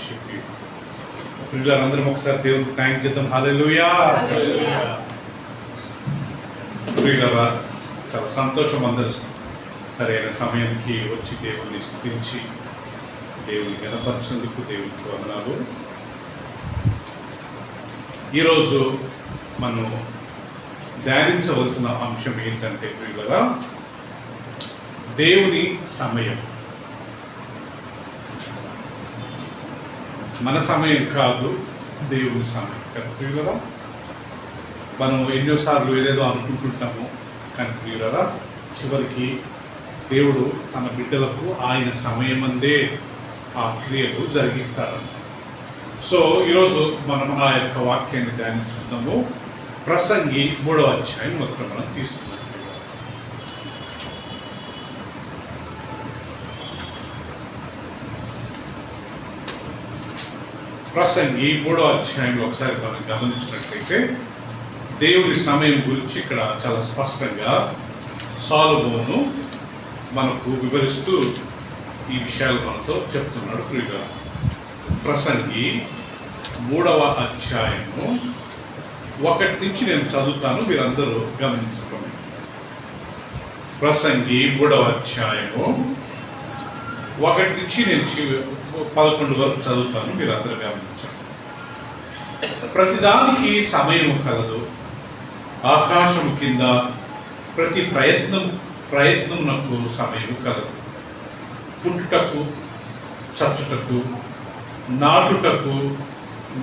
Worship you. పిల్లలందరం ఒకసారి దేవునికి thank చేద్దాం. హల్లెలూయా. ప్రియులారా, చాలా సంతోషం అందరూ సరైన సమయానికి వచ్చి దేవుని స్తుతించి దేవుని గణపరిచినందుకు దేవునికి వందనాలు. ఈరోజు మనం ధ్యానించవలసిన అంశం ఏంటంటే ప్రియులారా, దేవుని సమయం. మన సమయం కాదు, దేవుని సమయం కదా ప్రియులారా. మనం ఎన్నోసార్లు ఏదేదో అనుకుంటుంటాము, కానీ ప్రియులారా చివరికి దేవుడు తన బిడ్డలకు ఆయన సమయమందే ఆ క్రియలు జరిగిస్తాడు. సో ఈరోజు మనం ఆ యొక్క వాక్యాన్ని ధ్యానించుకుందాము. ప్రసంగి 3వ అధ్యాయం మొదట మనం తీసుకుందాం. ప్రసంగి 3వ అధ్యాయంలో ఒకసారి మనం గమనించినట్లయితే దేవుని సమయం గురించి ఇక్కడ చాలా స్పష్టంగా సొలొమోను మనకు వివరిస్తూ ఈ విషయాలు మనతో చెప్తున్నాడు. ప్రియుగా ప్రసంగి 3వ అధ్యాయము 1 నుంచి నేను చదువుతాను, మీరందరూ గమనించుకోండి. ప్రసంగి 3వ అధ్యాయము 1 నుంచి నేను 11 వరకు చదువుతాను, మీరందరూ గమనించండి. ప్రతిదానికి సమయం కలదు, ఆకాశం కింద ప్రతి ప్రయత్నమునకు సమయం కలదు. పుట్టుటకు, చచ్చుటకు, నాటుటకు,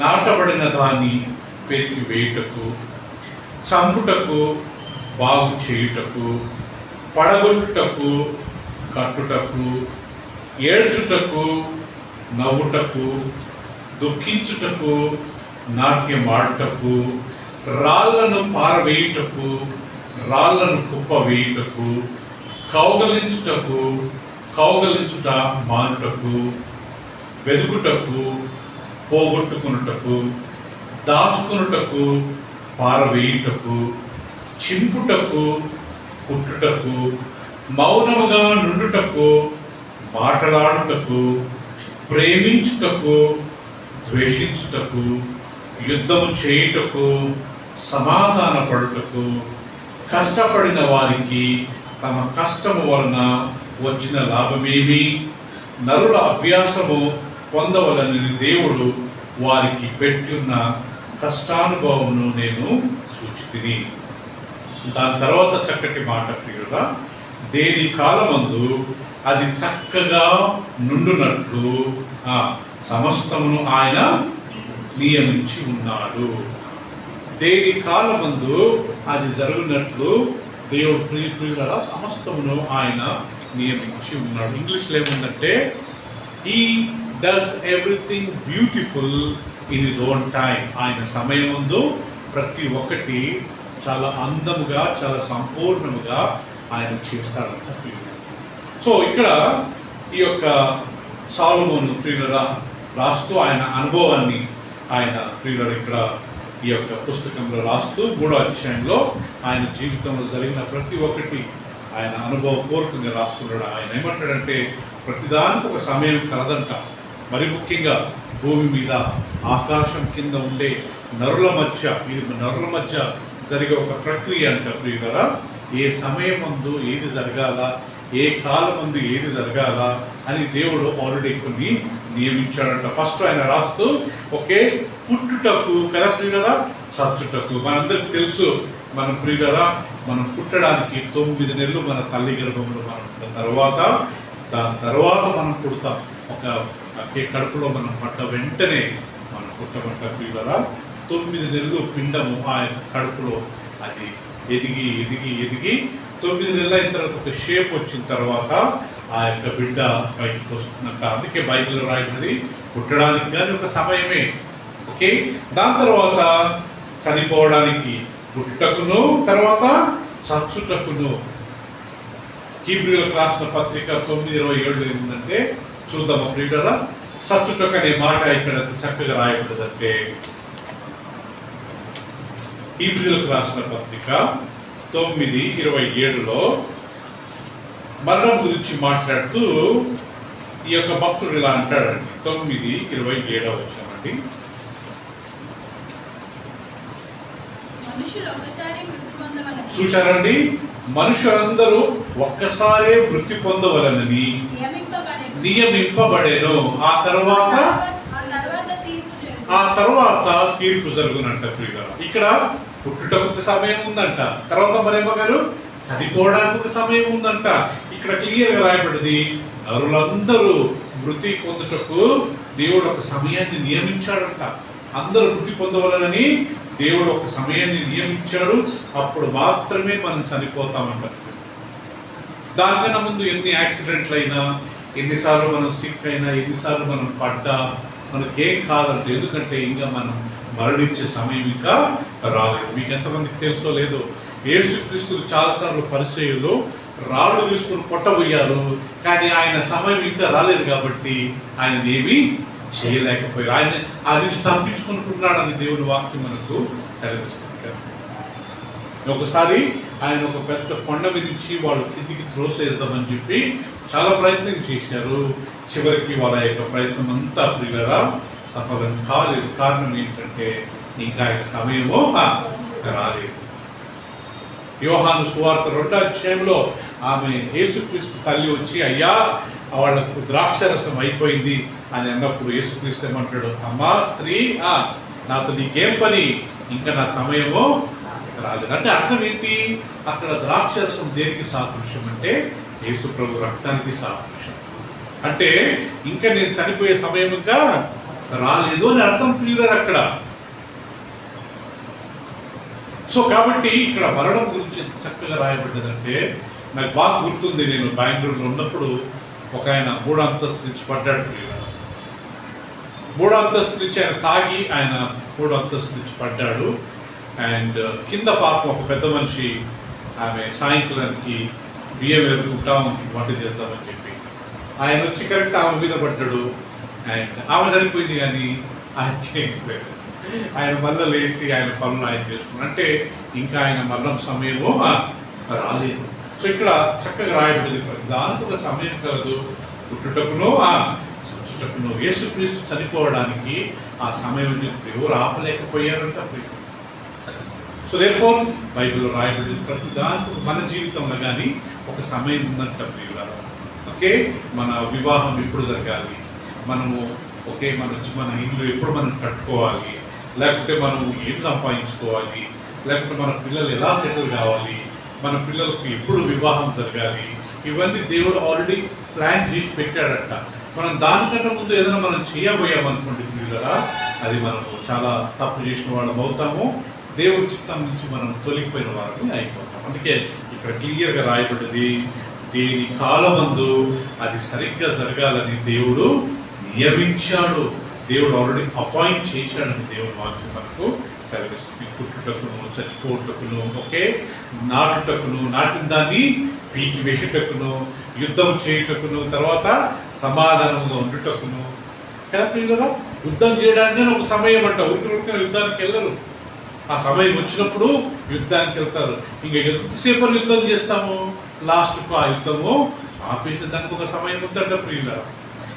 నాటబడిన దాన్ని పెరిగి వేయుటకు, చంపుటకు, బాగు చేయుటకు, పడగొట్టుటకు, కట్టుటకు, ఏడ్చుటకు, నవ్వుటకు, దుఃఖించుటకు, నాట్యమాడుటకు, రాళ్లను పారవేయుటకు, రాళ్లను కుప్పవేయుటకు, కౌగలించుట మానుటకు, వెదుకుటకు, పోగొట్టుకునుటకు, దాచుకునుటకు, పారవేయుటకు, చింపుటకు, కుట్టుటకు, మౌనముగా నుండుటకు, మాట్లాడుటకు, ప్రేమించుటకు, ద్వేషించుటకు, యుద్ధము చేయుటకు, సమాధానపడుటకు, కష్టపడిన వారికి తమ కష్టము వలన వచ్చిన లాభమేమి, నరుల అభ్యాసము పొందవలనని దేవుడు వారికి పెట్టున్న కష్టానుభవమును నేను చూచితిని. దాని తర్వాత చక్కటి మాట ప్రియుడా, దేని కాలమందు అది చక్కగా నుండునట్లు సమస్తమును ఆయన నియమించి ఉన్నాడు. దేని కాలమందు అది జరుగునట్లు దేవుడు ప్రియుల సమస్తమును ఆయన నియమించి ఉన్నాడు. ఇంగ్లీష్లో ఏముందంటే he does everything beautiful in his own time. ఆయన సమయమందు ప్రతి ఒక్కటి చాలా అందముగా, చాలా సంపూర్ణముగా ఆయన చేస్తాడంట. సో ఇక్కడ ఈ యొక్క సొలొమోను ప్రియులరా రాస్తూ ఆయన అనుభవాన్ని ఆయన ప్రియులరా ఇక్కడ ఈ యొక్క పుస్తకంలో రాస్తూ 3వ అధ్యాయంలో ఆయన జీవితంలో జరిగిన ప్రతి ఒక్కటి ఆయన అనుభవపూర్వకంగా రాస్తున్నాడు. ఆయన ఏమంటాడంటే ప్రతిదానికి ఒక సమయం కలదంట. మరి ముఖ్యంగా భూమి మీద ఆకాశం కింద ఉండే నరుల మధ్య జరిగే ఒక ప్రక్రియ అంట ప్రియులరా. ఏ సమయం ముందు ఏది జరగాల, ఏ కాలం ముందు ఏది జరగాల అని దేవుడు ఆల్రెడీ కొన్ని నియమించాడంట. ఫస్ట్ ఆయన రాస్తూ పుట్టుటకు కదా ప్రియులరా, చచ్చుటకు. మనందరికి తెలుసు, మనం ప్రియులరా మనం పుట్టడానికి 9 నెలలు మన తల్లి గర్భంలో మనం దాని తర్వాత మనం పుడతాం. ఒక కడుపులో మనం పడ్డ వెంటనే మనం పుట్టమంట ప్రియులరా. 9 నెలలు పిండము ఆ కడుపులో అది ఎదిగి 9 నెలలు అయిన తర్వాత ఒక షేప్ వచ్చిన తర్వాత ఆ యొక్క బిడ్డ బయటకు వస్తుందంట. అందుకే బైబిల్లో రాయబడింది పుట్టడానికి కానీ ఒక సమయమే. దాని తర్వాత చనిపోవడానికి పుట్టుటకును, తర్వాత చచ్చుటకును. హీబ్రీయులకు రాసిన పత్రిక 9:27 ఏముందంటే చూద్దామా ప్రియులరా. చచ్చుటకు అనే మాట ఇక్కడ చక్కగా రాయబడిందంటే హీబ్రీయులకు రాసిన పత్రిక 9:27లో మరణం గురించి మాట్లాడుతూ ఈ యొక్క భక్తుడు ఇలా అంటాడండి, 9:27 వచ్చామండి. చూశారండి, మనుషులందరూ ఒక్కసారే మృతి పొందవలనని నియమింపబడేను, ఆ తర్వాత తీర్పు జరుగునంట. ఇక్కడ పుట్టుటకు ఒక సమయం ఉందంట, తర్వాత మరేమో గారు చనిపోవడానికి ఒక సమయం ఉందంట. ఇక్కడ క్లియర్ గా రాయబడింది, నరులందరూ మృతి పొందుటకు దేవుడు ఒక సమయాన్ని నియమించాడంట. అందరూ మృతి పొందవలనని దేవుడు ఒక సమయాన్ని నియమించాడు, అప్పుడు మాత్రమే మనం చనిపోతామంట. దానికన్నా ముందు ఎన్ని యాక్సిడెంట్లు అయినా, ఎన్నిసార్లు మనం సిక్ అయినా, ఎన్నిసార్లు మనం పడ్డా మనకేం కాదంట. ఎందుకంటే ఇంకా మనం మరణించే సమయం ఇంకా రాలేదు. మీకు ఎంతమందికి తెలుసో లేదో, యేసుక్రీస్తులు చాలాసార్లు పరిచయులు రాళ్ళు తీసుకుని కొట్టబోయారు, కానీ ఆయన సమయం ఇంకా రాలేదు కాబట్టి ఆయన ఏమీ చేయలేకపోయారు. ఆయన ఆ నుంచి తప్పించుకుంటున్నాడని దేవుని వాక్యం మనకు సెలవిస్తుంది. ఒకసారి ఆయన ఒక పెద్ద కొండ విధించి వాళ్ళు కిందికి త్రోసేద్దామని చెప్పి చాలా ప్రయత్నం చేశారు. చివరికి వాళ్ళ యొక్క ప్రయత్నం అంతా ప్రియులరా సఫలం కాలేదు. కారణం ఏంటంటే ఇంకా ఆయన సమయమో రాలేదు. యోహాను సువార్త 2వ అధ్యాయంలో ఆమె యేసుక్రీస్తు తల్లి వచ్చి, అయ్యా వాళ్ళకు ద్రాక్షరసం అయిపోయింది అని అన్నప్పుడు యేసుక్రీస్తు ఏమంటాడు, అమ్మా స్త్రీ, నాతో నీకేం పని, ఇంకా నా సమయమో రాలేదు. అంటే అర్థం ఏంటి? అక్కడ ద్రాక్షరసం దేనికి సాదృశ్యం అంటే యేసు ప్రభు రక్తానికి సాదృశ్యం. అంటే ఇంకా నేను చనిపోయే సమయం ఇంకా రాలేదు అని అర్థం ప్రియులర్ అక్కడ. సో కాబట్టి ఇక్కడ మరణం గురించి చక్కగా రాయబడ్డదంటే నాకు బాగా గుర్తుంది. నేను బెంగళూరులో ఉన్నప్పుడు ఒక ఆయన 3వ అంతస్తు నుంచి పడ్డాడు ప్రియులర్. 3వ అంతస్తు నుంచి ఆయన తాగి ఆయన 3వ అంతస్తు నుంచి పడ్డాడు. అండ్ కింద పాపం ఒక పెద్ద మనిషి, ఆమె సాయంకాలానికి బియ్యం వేరుకుంటాం వంట చేద్దామని చెప్పి ఆయన వచ్చి కరెక్ట్ ఆమె మీద పడ్డాడు. అండ్ ఆమె చనిపోయింది, కానీ ఆయన మళ్ళీ లేచి ఆయన పనులు ఆయన చేసుకున్నాడు. అంటే ఇంకా ఆయన మరణం సమయమో రాలేదు. సో ఇక్కడ చక్కగా రాయబడింది, దానికి ఒక సమయం కలదు, పుట్టుటకునో చచ్చుటకునో. యేసుక్రీస్తు చనిపోవడానికి ఆ సమయం ఎవరు ఆపలేకపోయారంట. సో దేర్ఫోర్ బైబిల్లో రాయబడింది ప్రతి దానికి మన జీవితంలో కానీ ఒక సమయం ఉందంట ప్రియులారా. ఓకే, మన వివాహం ఎప్పుడు జరగాలి, మనము మన ఇల్లు ఎప్పుడు మనం కట్టుకోవాలి, లేకపోతే మనం ఏం సంపాదించుకోవాలి, లేకపోతే మన పిల్లలు ఎలా సెటిల్ కావాలి, మన పిల్లలకు ఎప్పుడు వివాహం జరగాలి, ఇవన్నీ దేవుడు ఆల్రెడీ ప్లాన్ చేసి పెట్టాడట. మనం దానికన్నా ముందు ఏదైనా మనం చేయబోయామనుకోండి ప్రియులారా, అది మనము చాలా తప్పు చేసిన వాళ్ళం అవుతాము, దేవుడి చిత్తం నుంచి మనం తొలగిపోయిన వారిని అయిపోతాం. అందుకే ఇక్కడ క్లియర్గా రాయబడ్డది, దేని కాలమందు అది సరిగ్గా జరగాలని దేవుడు నియమించాడు, దేవుడు ఆల్రెడీ అపాయింట్ చేశాడని దేవుడు వాక్యం మనకు సెలవిస్తుంది. పుట్టుటకును చచ్చిపోటుటకును, ఓకే, నాటుటకును, నాటిన దాన్ని పీకి వేయుటకును, యుద్ధం చేయుటకును, తర్వాత సమాధానంగా ఉండుటకును. కదా పిల్లరా, యుద్ధం చేయడానికి ఒక సమయం అంట. ఉరికి యుద్ధానికి వెళ్ళరు. ఆ సమయం వచ్చినప్పుడు యుద్ధానికి వెళ్తారు. ఇంకా ఎంతసేపు యుద్ధం చేస్తాము, లాస్ట్కు ఆ యుద్ధము ఆపేసేదానికి ఒక సమయం ఉందంట ప్రియులారా.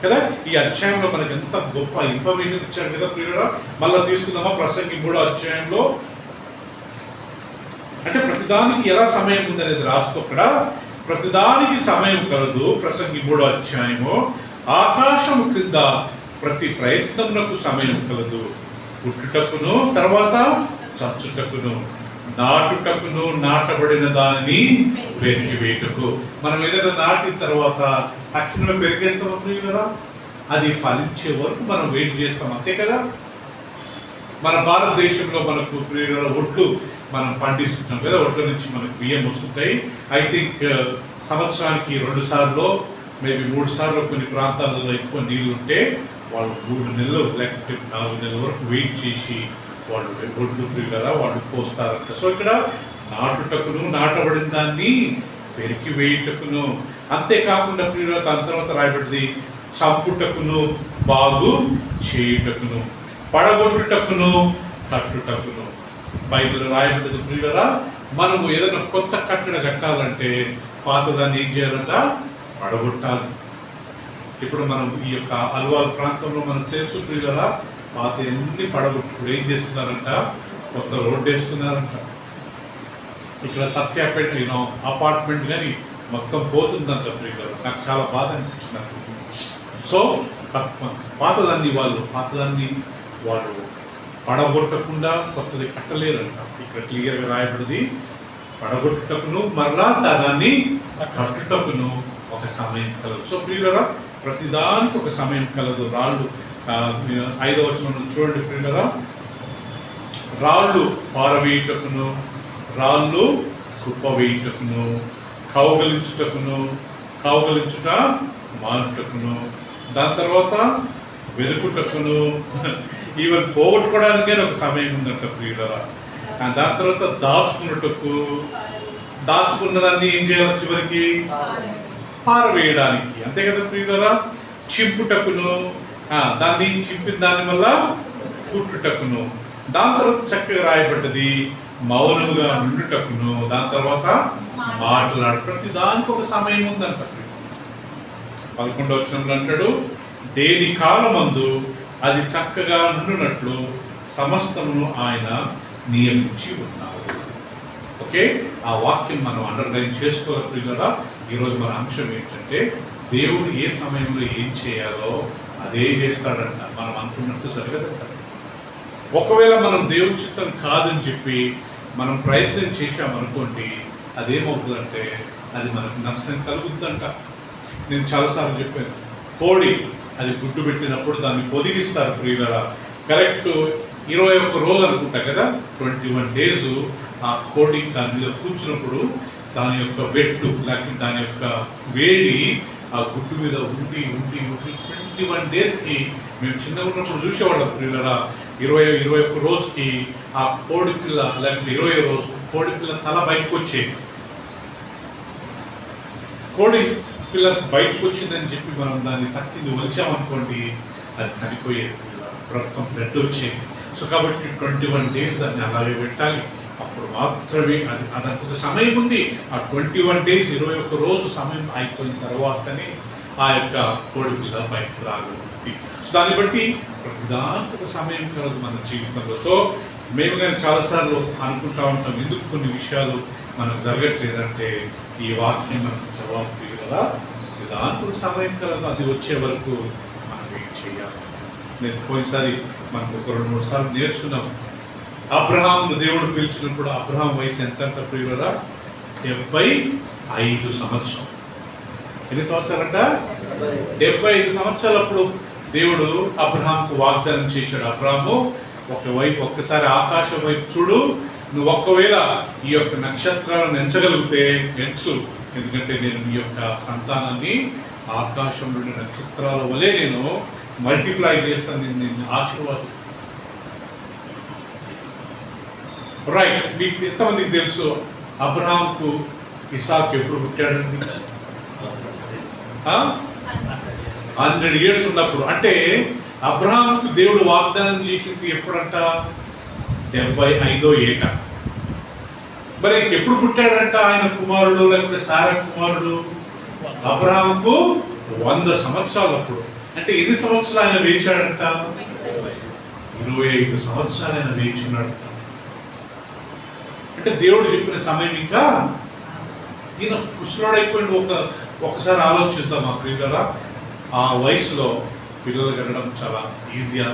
కదా, ఈ అధ్యాయంలో మనకు ఎంత గొప్ప ఇన్ఫర్మేషన్ ఇచ్చాడు కదా ప్రియులారా. మళ్ళీ తీసుకుందామా ప్రసంగి 3వ అధ్యాయంలో. అంటే ప్రతిదానికి ఎలా సమయం ఉందనేది రాస్తూ అక్కడ ప్రతిదానికి సమయం కలదు. ప్రసంగి 3వ అధ్యాయము, ఆకాశము క్రింద ప్రతి ప్రయత్నమునకు సమయం కలదు, పుట్టుటకును తర్వాత చచ్చుటకును, నాటుటకును, నాటబడిన దానిని పెరిగి వేయటకు. మనం ఏదైనా నాటిన తర్వాత తక్షణమే పెరిగేస్తాం ప్రియులారా, అది ఫలించే వరకు మనం వెయిట్ చేస్తాం, అంతే కదా. మన భారతదేశంలో మనకు ప్రియులారా ఒట్లు మనం పండిస్తున్నాం కదా, ఒట్ల నుంచి మనకు బియ్యం వస్తుంటాయి. ఐ థింక్ సంవత్సరానికి 2 సార్లు మేబీ 3 సార్లు కొన్ని ప్రాంతాలలో ఎక్కువ నీళ్ళు ఉంటే వాళ్ళు 3 నెలలు లేకపోతే 4 నెలల వరకు వెయిట్ చేసి వాళ్ళు ఒడ్లు ప్రియులారా వాళ్ళు పోస్తారంట. సో ఇక్కడ నాటుటకును, నాటబడిన దాన్ని పెరికి వేయుటకును, అంతేకాకుండా ప్రియులారా దాని తర్వాత రాయబడింది చంపుటకును, బాగు చేయుటకును, పడగొట్టుటకును, కట్టుటకును. బైబిల్ రాయబడింది ప్రియులారా, మనము ఏదైనా కొత్త కట్టడ కట్టాలంటే పాతదాన్ని ఏం చేయాలంట, పడగొట్టాలి. ఇప్పుడు మనం ఈ యొక్క అల్వాల్ ప్రాంతంలో మనకు తెలుసు ప్రియులరా, పాత ఎన్ని పడగొట్టు ఇప్పుడు ఏం చేస్తున్నారంట, కొత్త రోడ్డు వేస్తున్నారంట. ఇక్కడ సత్యాపేట అపార్ట్మెంట్ కానీ మొత్తం పోతుందంట ప్రియులరా. నాకు చాలా బాధ అనిపించినట్టు. సో పాతదాన్ని వాళ్ళు పడగొట్టకుండా కొత్తది కట్టలేరంట. ఇక్కడ క్లియర్గా రాయబడింది, పడగొట్టుటకును మరలా దాన్ని కట్టుటకును ఒక సమయం కలదు. సో ప్రియులరా, ప్రతిదానికి ఒక సమయం కలదు. రాళ్ళు 5వ వచనం చూడండి ప్రియులరా, రాళ్ళు పారవేయుటకును, రాళ్ళు కుప్పవేయుటకును, కౌగలించుట మానుటకును, దాని తర్వాత వెతుకుటకును, ఈవెన్ పోగొట్టుకోవడానికే ఒక సమయం ఉందంట ప్రియులరా. దాని తర్వాత దాచుకున్నదాన్ని ఏం చేయాలి, చివరికి పారవేయడానికి, అంతే కదా ప్రియులరా. చింపుటకును, దాన్ని చింపిన దాని వల్ల కుట్టుటకును, దాని తర్వాత చక్కగా రాయబడ్డది మౌనముగా నుండుటకును, దాని తర్వాత మాట్లాడు. ప్రతి దానికి ఒక సమయం ఉందంట. 11వ వచనంలో అంటాడు, దేని కాలమందు అది చక్కగా నుండునట్లు సమస్తమును ఆయన నియమించి ఉన్నారు. ఓకే, ఆ వాక్యం మనం అండర్లైన్ చేసుకోవాలి కదా. ఈరోజు మన అంశం ఏంటంటే, దేవుడు ఏ సమయంలో ఏం చేయాలో అదే చేస్తాడంట. మనం అనుకున్నట్టు జరగదంట. ఒకవేళ మనం దేవుడి చిత్తం కాదని చెప్పి మనం ప్రయత్నం చేశామనుకోండి, అదేమవుతుందంటే అది మనకు నష్టం కలుగుద్దంట. నేను చాలాసార్లు చెప్పాను, కోడి అది గుడ్డు పెట్టినప్పుడు దాన్ని పొదిగిస్తారు ప్రియులరా. కరెక్ట్ 21 రోజు అనుకుంటా కదా, 21 days ఆ కోడి దాని మీద కూర్చున్నప్పుడు దాని యొక్క వెట్టు లేకపోతే దాని యొక్క వేడి ఆ గుడ్డు మీద ఉండి 21 daysకి మేము చిన్నగా ఉన్నప్పుడు చూసేవాళ్ళం ప్రియులరా. 21 రోజుకి ఆ కోడి పిల్ల లేకపోతే 20వ రోజు కోడి పిల్ల తల బయటకు వచ్చేది. కోడి పిల్ల బయటకు వచ్చిందని చెప్పి మనం దాన్ని తక్కింది వలిచామనుకోండి, అది చనిపోయేది, రక్తం బ్లడ్ వచ్చేది. సో కాబట్టి 21 days దాన్ని అలాగే పెట్టాలి. అప్పుడు మాత్రమే అదొక సమయం ఉంది. ఆ 21 days 21 రోజు సమయం అయిపోయిన తర్వాతనే ఆ యొక్క కోడి పిల్ల బయటకు రాగలుగుతుంది. సో దాన్ని బట్టి దానికి ఒక సమయం కలదు మన జీవితంలో. సో మేము కానీ చాలాసార్లు అనుకుంటా ఉంటాం, ఎందుకు కొన్ని విషయాలు మనకు జరగట్లేదంటే ఈ వాక్యం మనకు జవాబు కదా. దానికి ఒక సమయం కలదు, అది వచ్చే వరకు మనం ఏం చేయాలి. నేను పోయినసారి మనకు ఒక 2-3 సార్లు నేర్చుకున్నాం. అబ్రహాంను దేవుడు పిలిచినప్పుడు అబ్రహాం వయసు ఎంత అంట ప్రియులరా, 75 సంవత్సరం. ఎన్ని సంవత్సరాలంట? 75 సంవత్సరాలప్పుడు దేవుడు అబ్రహాంకు వాగ్దానం చేశాడు. అబ్రహాము ఒక్కసారి ఆకాశం వైపు చూడు, నువ్వు ఒక్కవేళ ఈ యొక్క నక్షత్రాలను ఎంచగలిగితే ఎంచు, ఎందుకంటే నేను ఈ యొక్క సంతానాన్ని ఆకాశంలోని నక్షత్రాల వలె నేను మల్టిప్లై చేస్తాను, నేను ఆశీర్వాదిస్తాను. రైట్, మీకు ఎంతమందికి తెలుసు అబ్రహాంకు ఇసాకు ఎప్పుడు పుట్టాడండి? 100 years ఉన్నప్పుడు. అంటే అబ్రహాంకు దేవుడు వాగ్దానం చేసింది ఎప్పుడంట? 75వ ఏట. మరి ఎప్పుడు పుట్టాడంట ఆయన కుమారుడు లేకపోతే సారా కుమారుడు? అబ్రహాంకు 100 సంవత్సరాలప్పుడు. అంటే ఎన్ని సంవత్సరాలు ఆయన వేచాడంట? 25 సంవత్సరాలు ఆయన వేచున్నాడు. అంటే దేవుడు చెప్పిన సమయం ఇంకా ఈయన పుష్టుడైపోయింది. ఒకసారి ఆలోచిస్తాం ఆ ప్రియులరా, ఆ వయసులో పిల్లలు కనడం చాలా ఈజీగా,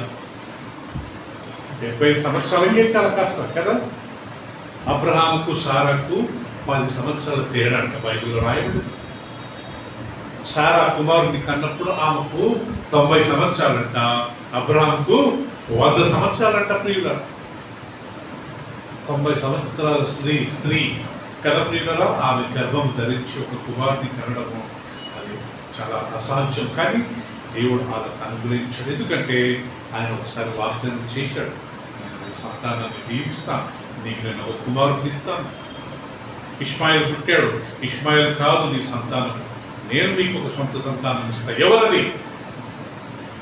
75 సంవత్సరాలకే చాలా కష్టం కదా. అబ్రహాముకు సారాకు 10 సంవత్సరాల తేడా అంట బైబిల్లో రాయబడి. సారా కుమారుని కన్నప్పుడు ఆమెకు 90 సంవత్సరాలంట, అబ్రహాంకు 100 సంవత్సరాలంట ప్రియుల. 90 సంవత్సరాల స్త్రీ కదా ప్రియులరా, ఆమె గర్భం ధరించి ఒక కుమారుని కనడము అది చాలా అసాధ్యం. కానీ దేవుడు వాళ్ళకు అనుగ్రహించాడు. ఎందుకంటే ఆయన ఒకసారి వాగ్దానం చేశాడు, నేను సంతానాన్ని దీవిస్తాను, నీకు నేను ఒక కుమారుని ఇస్తాను. ఇష్మాయిల్ పుట్టాడు. ఇష్మాయిల్ కాదు నీ సంతానం, నేను మీకు ఒక సొంత సంతానం ఇస్తాను. ఎవరది?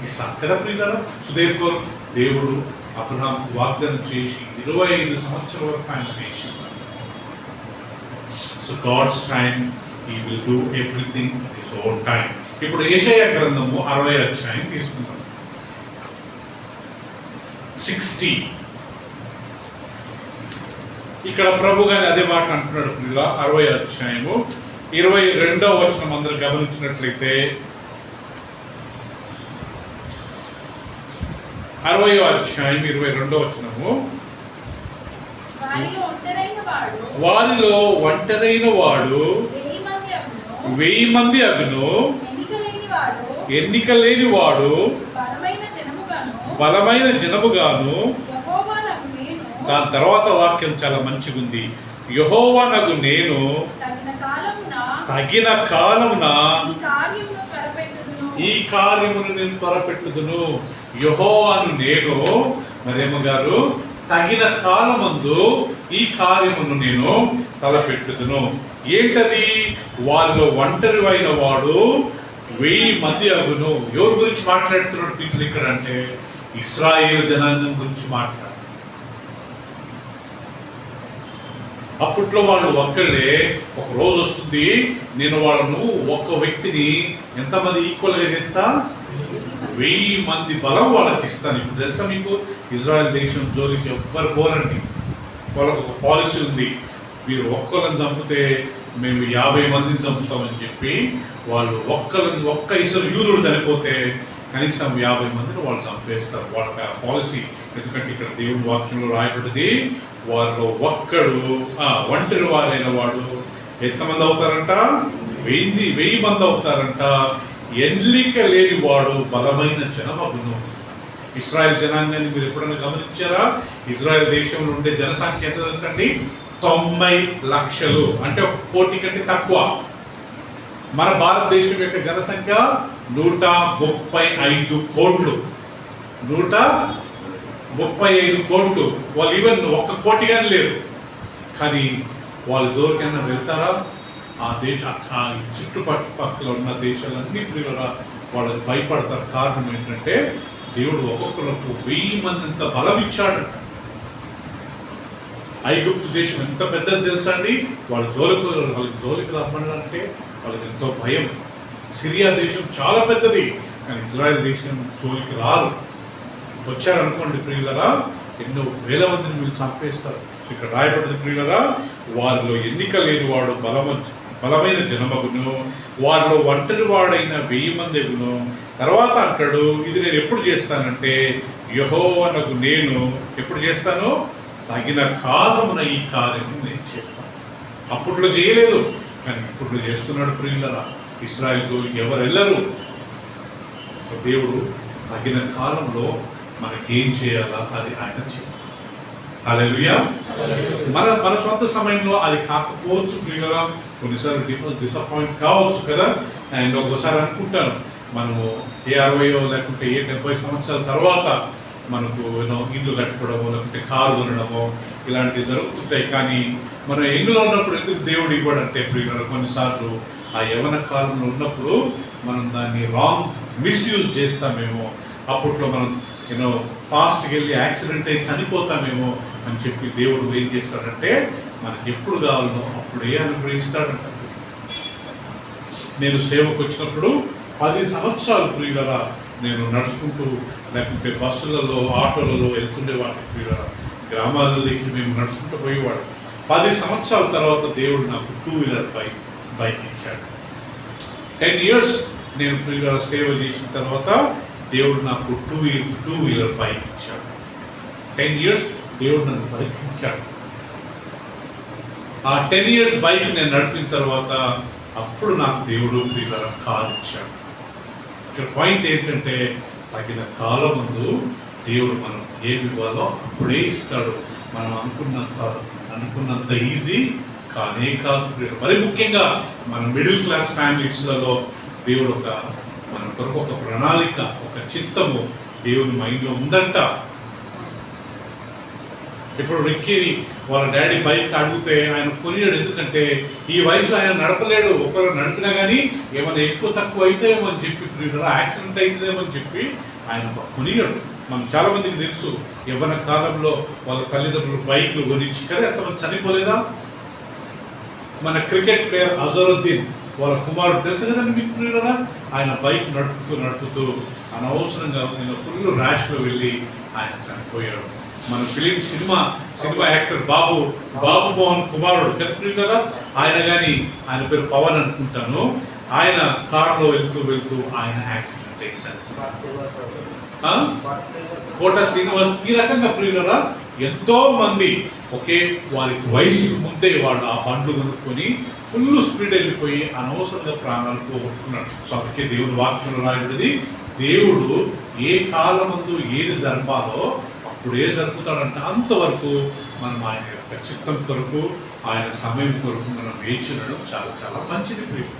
ఇస్సాకు కదా ప్రియులారా. సో దేర్ఫోర్ దేవుడు అబ్రహాంకు వాగ్దానం చేసి 25 సంవత్సరాల వరకు ఆయన వేచి. So God's time, he will do everything in his own time. ఇప్పుడు యెషయా గ్రంథము 60 అధ్యాయం తీసుకుందాం. 60 ఇక్కడ ప్రభు గాని అదే మాట అంటున్నాడు. 60 అధ్యాయము 22వ వచనం అందరూ గమనించినట్లయితే 60వ అధ్యాయం 22వ వచనము, వారిలో ఒంటరైన వాడు 1000 మంది అగును, ఎన్నిక లేని వాడు బలమైన జనముగాను. దాని తర్వాత వాక్యం చాలా మంచిగా ఉంది. యెహోవానగు నేను తగిన కాలమున ఈ కార్యమును నేను త్వరపెట్టుదును. యెహోవాను నేను, మరియమ్మ గారు, తగిన కాలమందు ఈ కార్యమును నేను తలపెట్టుదును. ఏంటది? వారిలో ఒంటరి అయిన వాడు 1000 మంది అగును. ఎవరి గురించి మాట్లాడుతున్నాడు పీపుల్ ఇక్కడ అంటే ఇశ్రాయేలు జనాంగం గురించి మాట్లాడు. అప్పట్లో వాళ్ళు ఒక్కళ్ళే. ఒక రోజు వస్తుంది, నేను వాళ్ళను ఒక్క వ్యక్తిని ఎంతమంది ఈక్వల్గా చేస్తా? 1000 మంది బలం వాళ్ళకి ఇస్తాను. ఇప్పుడు తెలుసా మీకు, ఇజ్రాయెల్ దేశం జోలికి ఎవ్వరు పోరండి. వాళ్ళకు ఒక పాలసీ ఉంది, మీరు ఒక్కరిని చంపితే మేము 50 మందిని చంపుతామని చెప్పి వాళ్ళు ఒక్క యూదుడు చనిపోతే కనీసం 50 మందిని వాళ్ళు చంపేస్తారు. వాళ్ళకి ఆ పాలసీ. ఎందుకంటే ఇక్కడ దేవుని వాక్యంలో రాయబడింది, వారిలో ఒంటరి వారైన వాడు ఎంతమంది అవుతారంట? 1000 మంది అవుతారంట. ఎన్నిక లేని వాడు బలమైన జనమగును. ఇశ్రాయేల్ జనాంగాన్ని మీరు ఎప్పుడైనా గమనించారా? ఇజ్రాయెల్ దేశంలో ఉండే జనసంఖ్య ఎంత తెలుసండి? 90 లక్షలు, అంటే 1 కోటి కంటే తక్కువ. మన భారతదేశం యొక్క జనసంఖ్య 135 కోట్లు. 135 కోట్లు. వాళ్ళు ఈవెన్ 1 కోటి కానీ లేరు. కానీ వాళ్ళు జోరికైనా వెళ్తారా? ఆ చుట్టుపక్కల ఉన్న దేశాలన్నీ వాళ్ళకి భయపడతారు. కారణం ఏంటంటే దేవుడు ఒక్కొక్కరికి 1000 మందింత బలం ఇచ్చాడు. ఐగుప్తు దేశం ఎంత పెద్దది తెలుసా అండి? వాళ్ళకి జోలికి రమ్మనంటే వాళ్ళకి ఎంతో భయం. సిరియా దేశం చాలా పెద్దది, కానీ ఇజ్రాయెల్ దేశం జోలికి రారు. వచ్చారనుకోండి ప్రియులరా, ఎన్నో వేల మందిని వీళ్ళు చంపేస్తారు. ఇక్కడ రాయబడ్డది ప్రియులరా, వారిలో ఎన్నిక లేని వాడు బలమైన జనమగును, వారిలో ఒంటరి వాడైన 1000 మంది ఎగును. తర్వాత అంటాడు, ఇది నేను ఎప్పుడు చేస్తానంటే యెహోవానగు నేను ఎప్పుడు చేస్తాను? తగిన కాలమున ఈ కార్యం నేను చేస్తాను. అప్పట్లో చేయలేదు, కానీ ఇప్పుడు చేస్తున్నాడు ప్రియులరా. ఇశ్రాయేలు జోలికి ఎవరు వెళ్ళరు. దేవుడు తగిన కాలంలో మనకేం చేయాలా అది ఆయన చేస్తాడు. హల్లెలూయా. మన సొంత సమయంలో అది కాకపోవచ్చు ప్రియులరా. కొన్నిసార్లు డిసప్పాయింట్ కావచ్చు కదా. అండ్ ఒకసారి అనుకుంటాను, మనము 60 లేకుంటే 70 సంవత్సరాల తర్వాత మనకు ఇల్లు కట్టుకోవడమో లేకుంటే కారు కొనడమో ఇలాంటివి జరుగుతుంటాయి. కానీ మనం ఎంగులో ఉన్నప్పుడు ఎందుకు దేవుడు ఇవ్వడంటే ప్రియులరా, కొన్నిసార్లు ఆ యవ్వన కాలంలో ఉన్నప్పుడు మనం దాన్ని మిస్యూజ్ చేస్తామేమో. అప్పట్లో మనం ఫాస్ట్కి వెళ్ళి యాక్సిడెంట్ అయి చనిపోతామేమో అని చెప్పి దేవుడు ఏం చేస్తాడంటే మనకి ఎప్పుడు కావాలో అప్పుడే అనుగ్రహిస్తాడంట. నేను సేవకు వచ్చినప్పుడు 10 సంవత్సరాలు ప్రియులరా నేను నడుచుకుంటూ లేకుంటే బస్సులలో ఆటోలలో వెళ్తుండేవాడిని ప్రియులరా. గ్రామాలలోకి మేము నడుచుకుంటూ పోయేవాడు. 10 సంవత్సరాల తర్వాత దేవుడు నాకు 2 వీలర్ బైక్ ఇచ్చాడు. 10 years నేను ప్రియులరా సేవ చేసిన తర్వాత దేవుడు నాకు 2 వీలర్ బైక్ ఇచ్చాడు. 10 years దేవుడు నన్ను పరీక్షించాడు. ఆ 10 years బైక్ నేను నడిపిన తర్వాత అప్పుడు నాకు దేవుడు ప్రియులరా కారు ఇచ్చాడు. ఇక్కడ పాయింట్ ఏంటంటే తగిన కాలం ముందు దేవుడు మనం ఏమి ఇవ్వాలో అప్పుడే ఇస్తాడు. మనం అనుకున్నంత ఈజీ కానే కాదు. మరి ముఖ్యంగా మన మిడిల్ క్లాస్ ఫ్యామిలీస్లలో దేవుడు మన కొరకు ఒక ప్రణాళిక, ఒక చిత్తము దేవుని మైండ్లో ఉందంట. ఇప్పుడు రిక్కీని వాళ్ళ డాడీ బైక్ అడిగితే ఆయన కొనియాడు. ఎందుకంటే ఈ వయసులో ఆయన నడపలేడు. ఒకరు నడిపినా కానీ ఏమైనా ఎక్కువ తక్కువ అయితేమో అని చెప్పి, యాక్సిడెంట్ అవుతుందేమో అని చెప్పి ఆయన కొనియాడు. మనం చాలా మందికి తెలుసు, యవ్వన కాలంలో వాళ్ళ తల్లిదండ్రులు బైక్లు కొనిచ్చి కదా ఎంతమంది చనిపోలేదా? మన క్రికెట్ ప్లేయర్ అజరుద్దీన్ వాళ్ళ కుమారుడు తెలుసు కదండి మీకు ప్రియులరా, ఆయన బైక్ నడుపుతూ అనవసరంగా ఫుల్ ర్యాష్లో వెళ్ళి ఆయన చనిపోయాడు. మన సినిమా యాక్టర్ బాబు మోహన్ కుమారుడు కదా ఆయన, కానీ ఆయన పేరు పవన్ అనుకుంటాను. ఆయన కార్లో వెళ్తూ ఆయన యాక్సిడెంట్ అయ్యారు. కోట శ్రీనివాస్ ఈ రకంగా ప్రియులరా ఎంతో మంది వారికి వయసు ముందే వాళ్ళు ఆ బండ్లు కొనుక్కొని ఫుల్ స్పీడ్ వెళ్ళిపోయి అనవసరంగా ప్రాణాలు పోగొట్టుకున్నాడు. సో అందుకే దేవుని వాక్యంలో రాయబడింది, దేవుడు ఏ కాలమందు ఏది జరపాలో అప్పుడు జరుపుతాడంటే అంతవరకు మనం ఆయన యొక్క చిత్తం కొరకు, ఆయన సమయం కొరకు మనం వేచి ఉండడం చాలా చాలా మంచిది ప్రియులు.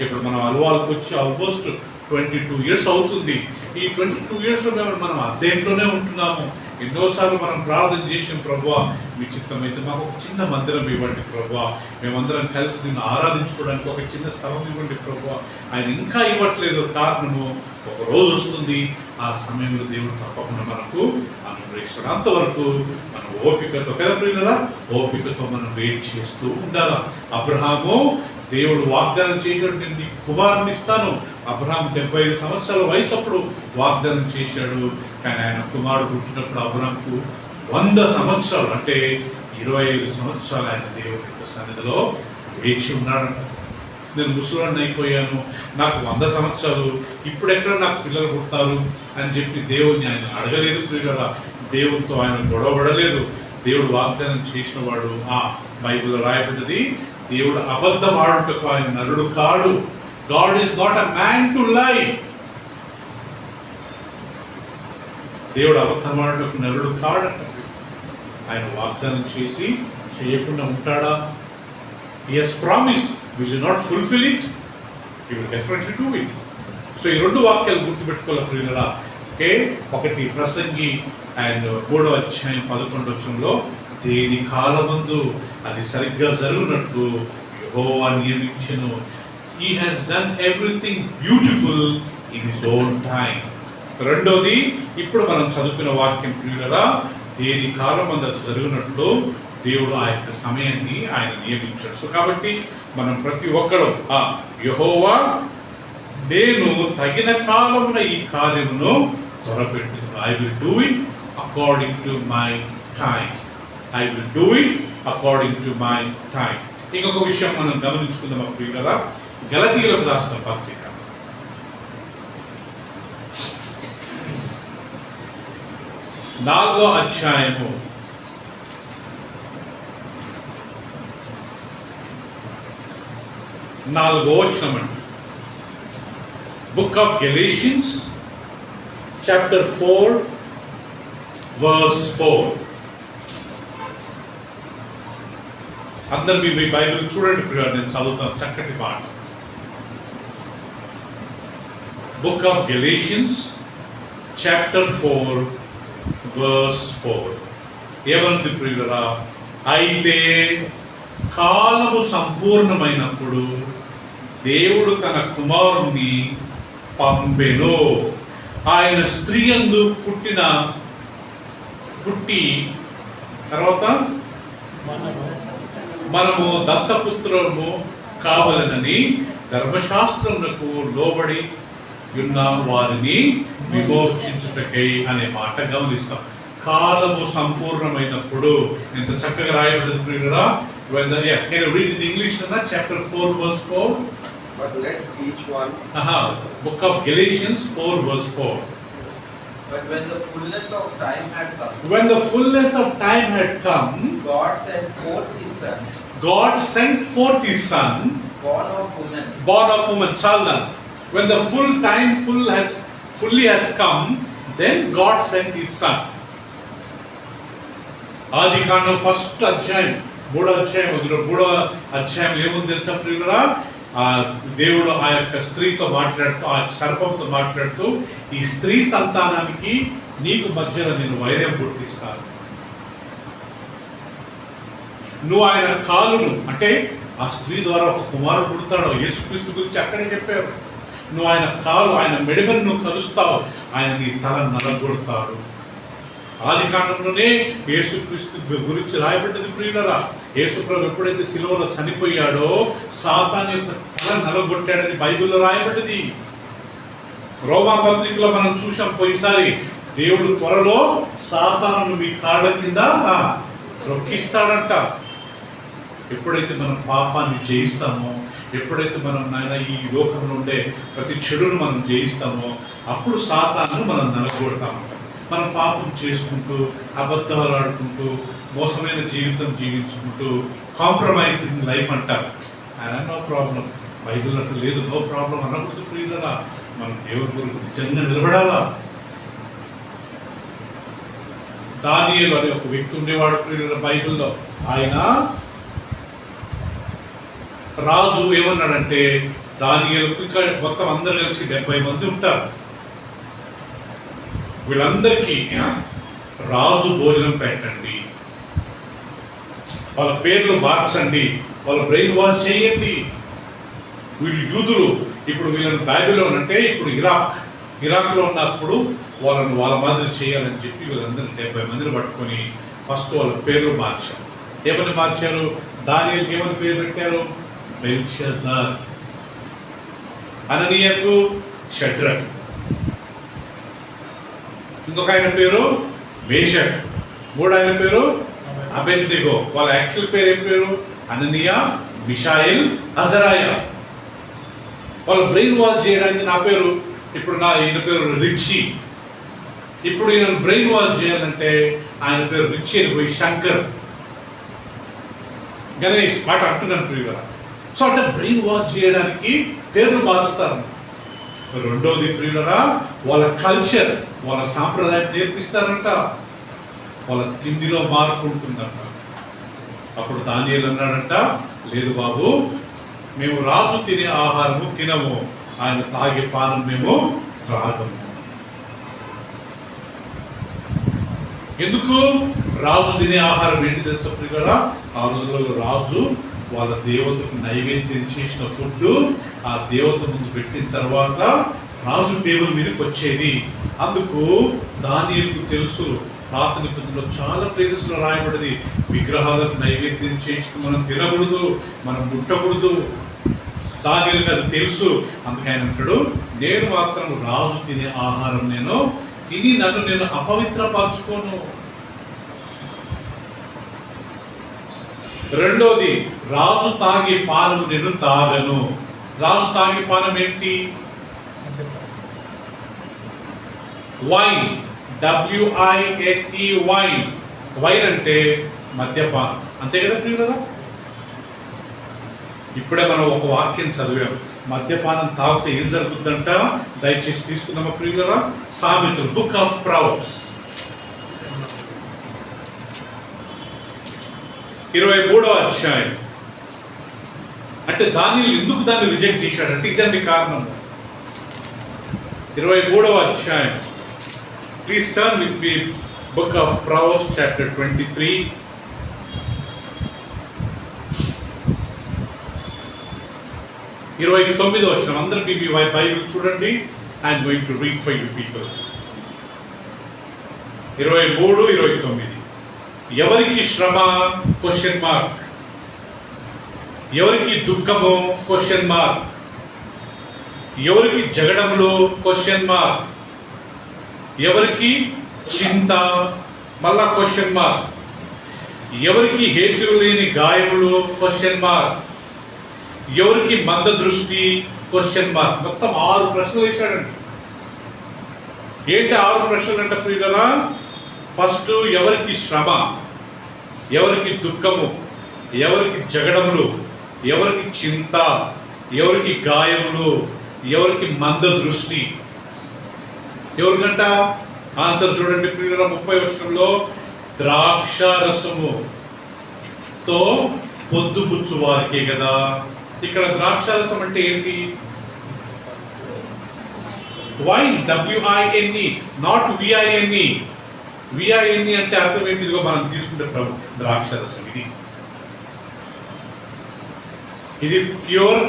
ఇప్పుడు మనం అలవాళ్ళకి వచ్చి ఆల్మోస్ట్ 22 years అవుతుంది. ఈ 22 yearsలో మనం అద్దెంట్లోనే ఉంటున్నాము. ఎన్నోసార్లు మనం ప్రార్థన చేసిన, ప్రభువా మీ చిత్తం అయితే మాకు ఒక చిన్న మందిరం ఇవ్వండి ప్రభువా, మేమందరం కలిసి నిన్ను ఆరాధించుకోవడానికి ఒక చిన్న స్థలం ఇవ్వండి ప్రభువా. ఆయన ఇంకా ఇవ్వట్లేదు. కారణము ఒక రోజు వస్తుంది, ఆ సమయంలో దేవుడు తప్పకుండా మనకు అనుగ్రహిస్తాడు. అంతవరకు మనం ఓపికతో కదా ప్రియులరా, ఓపికతో మనం వెయిట్ చేస్తూ ఉండాలి. అబ్రహాము దేవుడు వాగ్దానం చేశాడు, నేను నీకు కుమారుని ఇస్తాను. అబ్రహాం 75 సంవత్సరాల వయసు అప్పుడు వాగ్దానం చేశాడు. కానీ ఆయన కుమారుడు పుట్టినప్పుడు అబ్రహాంకు 100 సంవత్సరాలు, అంటే 25 సంవత్సరాలు ఆయన దేవుడి యొక్క సన్నిధిలో వేచి ఉన్నాడు. నేను ముసలాన్ని అయిపోయాను, నాకు 100 సంవత్సరాలు, ఇప్పుడెక్కడ నాకు పిల్లలు పుడతారు అని చెప్పి దేవుడిని ఆయన అడగలేదు ప్రియులరా. దేవుడితో ఆయన గొడవపడలేదు. దేవుడు వాగ్దానం చేసిన వాడు. బైబిల్లో రాయబడ్డది, దేవుడు అబద్ధం ఆడుటకు ఆయన నరుడు కాడు. God is not a man to lie. దేవుడు అబద్ధం ఆడుటకు నరుడు కాడంట. ఆయన వాగ్దానం చేసి చేయకుండా ఉంటాడా? He has promised. Will you not fulfill it? He will definitely do it. So ఈ 2 వాక్యాలు గుర్తుపెట్టుకోవాలి ప్రియులరా. ఒకటి ప్రసంగి అండ్ 3వ అధ్యాయం 11వ వచనంలో, దేని కాలమందు అది సరిగ్గా జరుగునట్లు యెహోవా నియమించెను. He has done everything beautiful in his own time. రెండోది ఇప్పుడు మనం చదువుకున్న వాక్యం ప్రియులరా, దేని కాలమందు అది జరుగునట్లు దేవుడు ఆ యొక్క సమయాన్ని ఆయన నియమించాడు. సో కాబట్టి మనం ప్రతి ఒక్కరు యెహోవా నేను తగిన కాలమున ఈ కార్యమును త్వరపెట్టును. I will do it according to my time. I will do it according to my time. ఇంకొక విషయం మనం గమనించుకుందాం ప్రియులారా, గలతీయులకు రాసిన పత్రిక 4వ అధ్యాయము 4వ వచనం అండి. Book of Galatians chapter 4 verse 4. అందరూ మీ బైబిల్ చూడండి ప్రియులారా, నేను చదువుతాను చక్కటి మాట. Book of Galatians chapter 4 verse 4. ఏమనుంది ప్రియులారా? అయితే కాలము సంపూర్ణమైనప్పుడు దేవుడు తన కుమారుణ్ణి పంపెను. ఆయన స్త్రీ యందు పుట్టి తర్వాత మనము దత్తపుత్రము కావాలనని ధర్మశాస్త్రమునకు లోబడి ఉన్న వారిని విమోచించుటకై అనే మాట గమనిస్తాం. కాలము సంపూర్ణమైనప్పుడు ఎంత చక్కగా రాయబడింది ప్రియులారా. Can you read in English chapter 4 verse 4? But let each one. Book of Galatians 4 verse 4. But when the fullness of time had come. When the fullness of time had come, God sent forth His Son. God sent forth His Son. Born of woman. Born of woman. Chalna. When the fully has come, then God sent His Son. Adikandam 1st అధ్యాయం 3వ అధ్యాయం ఏముంది తెలుసా ప్రియులారా? దేవుడు ఆ యొక్క స్త్రీతో మాట్లాడుతూ, ఆ సర్పంతో మాట్లాడుతూ, ఈ స్త్రీ సంతానానికి నీకు మధ్యలో నేను వైరం పుట్టిస్తాను. నువ్వు ఆయన కాలును, అంటే ఆ స్త్రీ ద్వారా ఒక కుమారుడు పుడతాడు. యేసుక్రీస్తు గురించి అక్కడే చెప్పారు. నువ్వు ఆయన కాలు, ఆయన మెడమని నువ్వు కలుస్తావు, ఆయన నీ తల నలగొడతాడు. ఆదికాండంలోనే యేసుక్రీస్తు గురించి రాయబడ్డది ప్రియులారా. యేసుప్రభు ఎప్పుడైతే శిలువలో చనిపోయాడో సాతాను యొక్క తల నలగొట్టాడని బైబిల్లో రాయబడ్డది. రోమా పత్రికలో మనం చూసాం పోయినసారి, దేవుడు త్వరలో సాతానును మీ కాళ్ళ కింద రొక్కిస్తాడంట. ఎప్పుడైతే మనం పాపాన్ని జయిస్తామో, ఎప్పుడైతే మనం నాయన ఈ లోకంలో ఉండే ప్రతి చెడును మనం జయిస్తామో, అప్పుడు సాతాను మనం నలగొడతాము. మనం పాపం చేసుకుంటూ, అబద్ధాలు ఆడుకుంటూ, మోసమైన జీవితం జీవించుకుంటూ, కాంప్రమైజింగ్ లైఫ్ అంటారు. ఆయన నో ప్రాబ్లం, బైబిల్ అంటూ లేదు, నో ప్రాబ్లం అనకూడదు ప్రియులరా. మనం దేవుడి గురించి నిజంగా నిలబడాలా. దానియేలు అనే ఒక వ్యక్తి ఉండేవాడు ప్రియుల బైబిల్లో. ఆయన రాజు ఏమన్నాడంటే, దానియేలుకు ఇంకా మొత్తం అందరు కలిసి 70 మంది ఉంటారు, వీళ్ళందరికీ రాజు భోజనం పెట్టండి, వాళ్ళ పేర్లు మార్చండి, వాళ్ళ బ్రెయిన్ వాష్ చేయండి. వీళ్ళు యూదులు, ఇప్పుడు వీళ్ళని బైబిలోన్ అంటే ఇప్పుడు ఇరాక్లో ఉన్నప్పుడు వాళ్ళని వాళ్ళ మాదిరి చేయాలని చెప్పి వీళ్ళందరూ 70 మందిని పట్టుకొని ఫస్ట్ వాళ్ళ పేర్లు మార్చారు. ఏమని మార్చారు? దానియేలుకి ఏమని పేరు పెట్టారు? బెల్షాజార్. అననీయాకు షడ్రక్. ఇంకొక ఆయన పేరు మేషక్. మూడు ఆయన పేరు అబేద్నెగో. వాళ్ళ యాక్చువల్ పేరు ఏం పేరు? అననీయా, మిషాయిల్, అజరాయా. వాళ్ళ బ్రెయిన్ వాష్ చేయడానికి నా పేరు, ఇప్పుడు ఈయన పేరు రిక్షి. ఇప్పుడు ఈయన బ్రెయిన్ వాష్ చేయాలంటే ఆయన పేరు రిక్షి అని పోయి శంకర్, గణేష్ మాట అంటున్నాను ప్రియుల. సో అంటే బ్రెయిన్ వాష్ చేయడానికి పేర్లు మారుస్తారు. రెండోది ప్రియులరా, వాళ్ళ కల్చర్, వాళ్ళ సాంప్రదాయం నేర్పిస్తారంట. వాళ్ళ తిండిలో మార్పు ఉంటుందంట. అప్పుడు దానియేలు అన్నాడంట, లేదు బాబు, మేము రాజు తినే ఆహారము తినము, ఆయన తాగే పానం మేము త్రాగము. ఎందుకు? రాజు తినే ఆహారం ఏంటి తెలుసా ప్రియులరా? ఆ రోజుల్లో రాజు వాళ్ళ దేవతకు నైవేద్యం చేసిన ఫుడ్ ఆ దేవత ముందు పెట్టిన తర్వాత రాజు టేబుల్ మీదకి వచ్చేది. అందుకు దానియేలుకు తెలుసు, పాత నిబంధనలో చాలా ప్లేసెస్ లో రాయబడింది, విగ్రహాలకు నైవేద్యం చేసి మనం తినకూడదు, మనం ముట్టకూడదు. దానియేలుకు అది తెలుసు. అందుకే ఆయన అంటాడు, నేను మాత్రం రాజు తినే ఆహారం నేను తిని నన్ను నేను అపవిత్రపరచుకోను. రెండోది, రాజు తాగే పానం నేను తాగను. రాజు తాగే పానం ఏంటి? వైన్. WINE wine. వైన్ అంటే మద్యపానం, అంతే కదా ప్రియులరా? ఇప్పుడే మనం ఒక వాక్యం చదివాం, మద్యపానం తాగితే ఏం జరుగుతుందంట. దయచేసి తీసుకుందామా ప్రియులరా? సామెతలు, బుక్ ఆఫ్ ప్రొవర్బ్స్ 23వ అధ్యాయం. అంటే దానియేలు ఎందుకు దాన్ని రిజెక్ట్ చేశాడంటే ఇదండి కారణం. 23వ అధ్యాయం. Please turn with me, book of Proverbs chapter 23. 29వ వచనం. అందరూ మీ బైబిల్ చూడండి. I'm going to read for you people. 23, 29. ఎవరికి శ్రమ? Question mark. ఎవరికి దుఃఖము? Question mark. ఎవరికి జగడములు? Question mark. ఎవరికి చింత? మళ్ళా క్వశ్చన్ మార్క్. ఎవరికి హేతువు లేని గాయములు? Question mark. ఎవరికి మంద దృష్టి? Question mark. మొత్తం 6 ప్రశ్నలు వేశాడండి. ఏంటి 6 ప్రశ్నలు అంటే ప్రియులరా? ఫస్ట్, ఎవరికి శ్రమ, ఎవరికి దుఃఖము, ఎవరికి జగడములు, ఎవరికి చింత, ఎవరికి గాయములు, ఎవరికి మంద దృష్టి. ఎవరికంట? ఆన్సర్ చూడండి ప్రియులరా, 30వ వచనంలో, ద్రాక్షారసముతో పొద్దుబుచ్చు వారికే కదా. ఇక్కడ ద్రాక్షారసం అంటే ఏంటి? Wine, WINE, not VINE. VINE అంటే అర్థం ఏంటిదిగో మనం తీసుకుంటే ప్రభు, ద్రాక్షరసం. ఇది ప్యూర్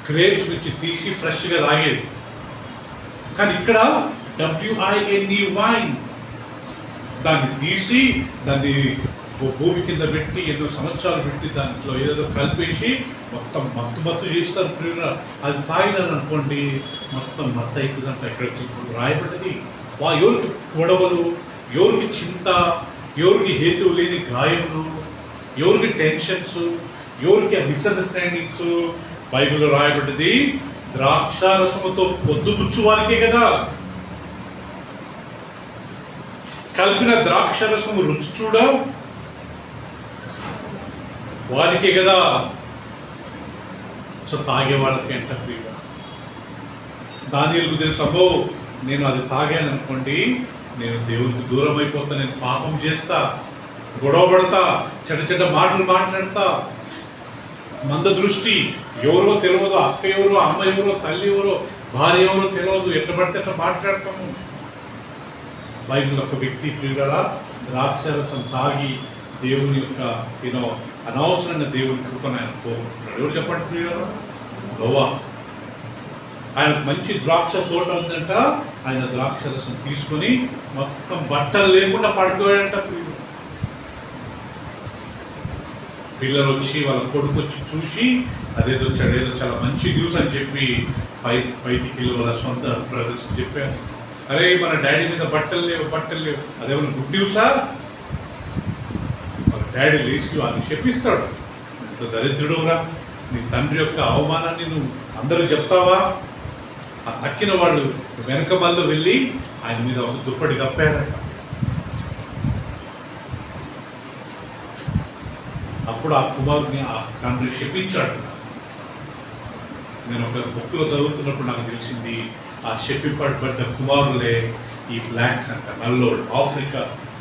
గ్రేప్స్ నుంచి తీసి ఫ్రెష్ గా తాగేది. కానీ ఇక్కడ WINE వైన్, దాన్ని తీసి దాన్ని ఓ భూమి కింద పెట్టి ఎన్నో సంవత్సరాలు పెట్టి దాంట్లో ఏదో కలిపేసి మొత్తం మత్తు చేస్తారు ప్రియులారా. అది తాగినారు అనుకోండి మొత్తం మత్తు అవుతుందంట. ఇక్కడ రాయబడ్డది. ఎవరికి గొడవలు, ఎవరికి చింత, ఎవరికి హేతువు లేని గాయములు, ఎవరికి టెన్షన్స్, ఎవరికి మిస్అండర్స్టాండింగ్స్. బైబిల్లో రాయబడ్డది ద్రాక్షారసముతో పొద్దుగుచ్చు వారికే కదా. కలిపిన ద్రాక్షరసము రుచి చూడ వారికే కదా. సో తాగే వాళ్ళకి ఎంత ప్రియుగా. దానియేలుకు తెలుసు, అబ్బో నేను అది తాగాను అనుకోండి నేను దేవునికి దూరం అయిపోతా, నేను పాపం చేస్తా, గొడవ పడతా, చెడ్డ మాటలు మాట్లాడతా. మంద దృష్టి, ఎవరో తెలియదు, అక్క ఎవరో, అమ్మ ఎవరో, తల్లి ఎవరో, భార్య ఎవరో తెలియదు, ఎట్లా పడితే అట్లా మాట్లాడతాము. బైబిల్ ఒక వ్యక్తి ప్రియులారా ద్రాక్షరసం తాగి దేవుని యొక్క అనవసరమైన దేవుని కృపను ఆయన కోరుకుంటున్నాడు. ఎవరు చెప్పండి ప్రియులారా? నోవా. ఆయనకు మంచి ద్రాక్ష తోట ఉందంట. ఆయన ద్రాక్షరసం తీసుకొని మొత్తం బట్టలు లేకుండా పడిపోయాడంట. పిల్లలు వచ్చి వాళ్ళ కొడుకు వచ్చి చూసి అదేదో చాలా మంచి న్యూస్ అని చెప్పి బయటికి వెళ్ళి వాళ్ళ సొంత బ్రదర్స్ చెప్పారు, అరే మన డాడీ మీద బట్టలు లేవు. అదేమన్నా గుడ్ న్యూసా? వాళ్ళ డాడీ లేచి వాళ్ళని చెప్పిస్తాడు, ఇంత దరిద్రుడురా, నీ తండ్రి యొక్క అవమానాన్ని నువ్వు అందరూ చెప్తావా? ఆ తక్కిన వాళ్ళు వెనక మళ్ళీ వెళ్ళి ఆయన మీద ఒక దుప్పటి కప్పారట. అప్పుడు ఆ కుమారుని ఆ తండ్రి శపించాడు. నేను ఒక బుక్లో చదువుతున్నప్పుడు నాకు తెలిసింది ఆ శపింపబడ్డ కుమారులే ఈ బ్లాక్స్ అంట, నల్లోడు.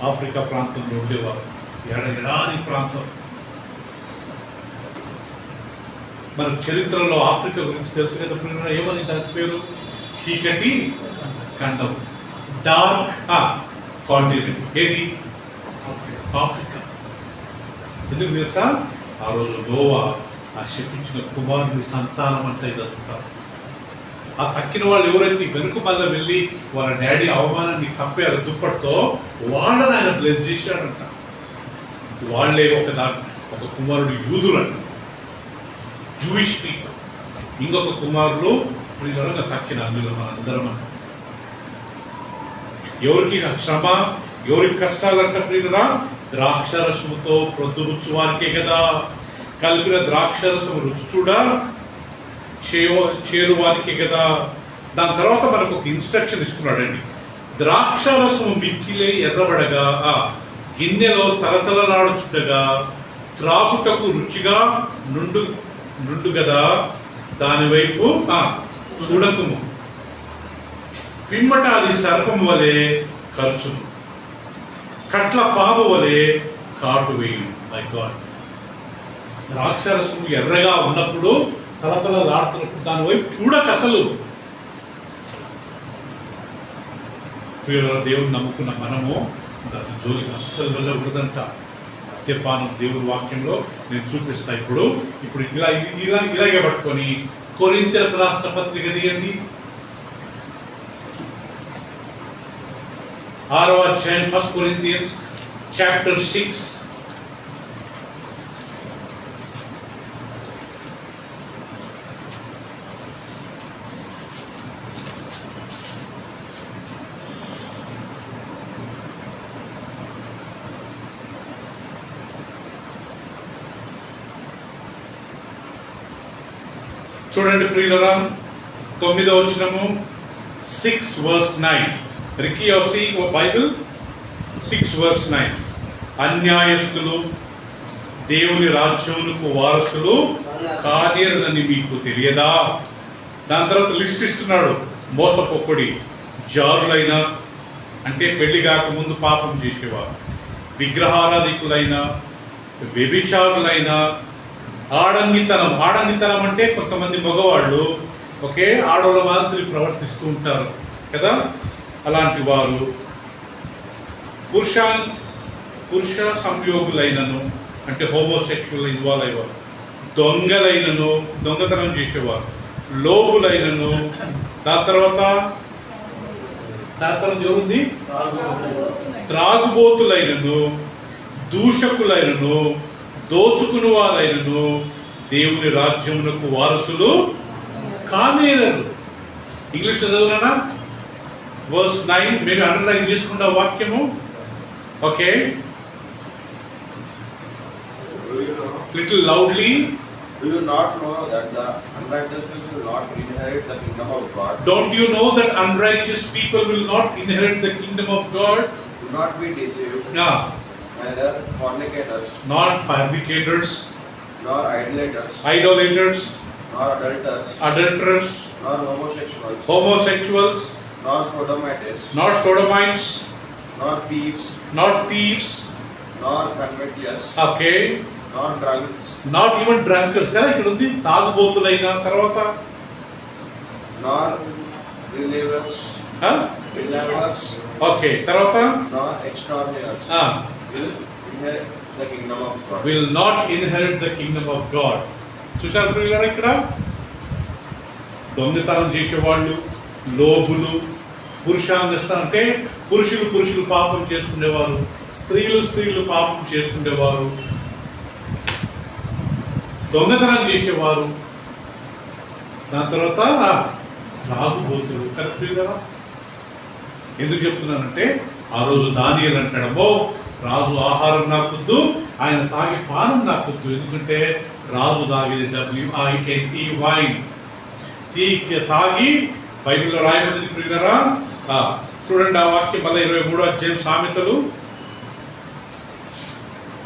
ఆఫ్రికా ప్రాంతంలో ఉండేవారు, ఎడారి ప్రాంతం. మన చరిత్రలో ఆఫ్రికా గురించి తెలుసు కదా ప్రియులారా, ఏమని దాని పేరు? చీకటి ఖండం, డార్క్ కాంటినెంట్. ఏది? ఆఫ్రికా. ఎందుకు తెలుసా? ఆ రోజు నోవా ఆ శపించిన కుమారుని సంతానం అంటే ఇదంతా. ఆ తక్కిన వాళ్ళు ఎవరైతే వెనుక మళ్ళీ వెళ్ళి వాళ్ళ డాడీ అవమానాన్ని కప్పారు దుప్పటితో, వాళ్ళని ఆయన బ్లెస్ చేశాడంట. వాళ్ళే ఒక కుమారుడు యూదులంట, జూయిష్ పీపుల్. ఇంకొక కుమారులు ప్రియులారా తక్కిన అందులో మన అందరం అంట. ఎవరికి శ్రమ, ఎవరికి కష్టాలంట ప్రియులారా? ద్రాక్షరసముతో ప్రొద్దుగుచ్చు వారికే కదా. కలిపిన ద్రాక్షరసము రుచి చూడ చేరు వారికే కదా. దాని తర్వాత మనకు ఒక ఇన్స్ట్రక్షన్ ఇస్తున్నాడండి. ద్రాక్షరసము మిక్కిలే ఎర్రబడగా గిన్నెలో తలతలలాడుచుండగా త్రాగుటకు రుచిగా నుండు కదా, దాని వైపు చూడకుము. పిమ్మట అది సర్పము వలె కరుచును, కట్ల పాము వలె కాటు వేయు. My God. ద్రాక్షరసం ఎర్రగా ఉన్నప్పుడు, తలతలలాడుతున్నప్పుడు దాని వైపు చూడక అసలు. దేవుని నమ్ముకున్న మనము దాని జోలికి అస్సలు వెళ్ళకూడదంట. మద్యపానం దేవుని వాక్యంలో నేను చూపిస్తా. ఇప్పుడు ఇలాగే పట్టుకొని కొరింథీయులకు రాసిన పత్రిక తీయండి, 6వ అధ్యాయం, 1 Corinthians chapter 6. చూడండి ప్రియులారా, 9వ వచనము, 6 verse 9. Ricky, you are seeing Bible? 6 verse 9. అన్యాయస్తులు దేవుని రాజ్యమునకు వారసులు కాదేరని మీకు తెలియదా? దాని తర్వాత లిస్ట్ ఇస్తున్నాడు. మోసపోకుడి, జారులైన అంటే పెళ్లి కాకముందు పాపం చేసేవారు, విగ్రహారాధికులైన, వ్యభిచారులైన, ఆడంగితనం అంటే కొంతమంది మగవాళ్ళు ఆడవాళ్ళ మాదిరి ప్రవర్తిస్తూ ఉంటారు కదా, అలాంటి వారు, పురుష సంయోగులైనను అంటే హోమోసెక్షువల్ ఇన్వాల్వ్ అయ్యేవారు, దొంగలైనను దొంగతనం చేసేవారు, లోబులైనను, దాని తర్వాత ఎవరుంది, త్రాగుబోతులైనను, దూషకులైనను దోచుకుని వారైనను దేవుని రాజ్యమునకు వారసులు కానేరరు. ఇంగ్లీష్ చదువునా? వర్స్ 9 మీరు అండర్లైన్ చేసుకున్న వాక్యము. Okay, Do you know? Little loudly. Do you not know that the unrighteous will not inherit the kingdom of God? Don't you know that unrighteous people will not inherit the kingdom of God? Do not be deceived. Yeah. Neither fornicators, Not fabricators, nor idolaters, nor adulterers, nor homosexuals, nor sodomites, not sodomites, nor thieves, not thieves. nor covetous, Okay. nor drunks, not even drunkards కదా ఇక్కడ ఉంది. తాగుబోతులైన తర్వాత nor believers, okay తర్వాత nor extortioners will inherit the kingdom of God. Will not inherit the kingdom of God. చూశారు ప్రియులారా, ఇక్కడ దొంగతనం చేసేవాళ్ళు, లోబులు, పురుషాంగస్థం అంటే పురుషులు పాపం చేసుకునేవారు, స్త్రీలు పాపం చేసుకునేవారు, దొంగతనం చేసేవారు, దాని తర్వాత త్రాగుబోతులు. కరెక్ట్ కదా? ఎందుకు చెప్తున్నానంటే ఆ రోజు దానియేలు అంటాడమ్మో, రాజు ఆహారం నాకొద్దు, ఆయన తాగే పానం నాకొద్దు. ఎందుకంటే రాజు తాగేది WINE వైన్, తాగి బైబిల్లో రాయబడింది ప్రియులరా. చూడండి ఆ వాక్యం మళ్ళీ 23వ అధ్యాయం సామెతలు,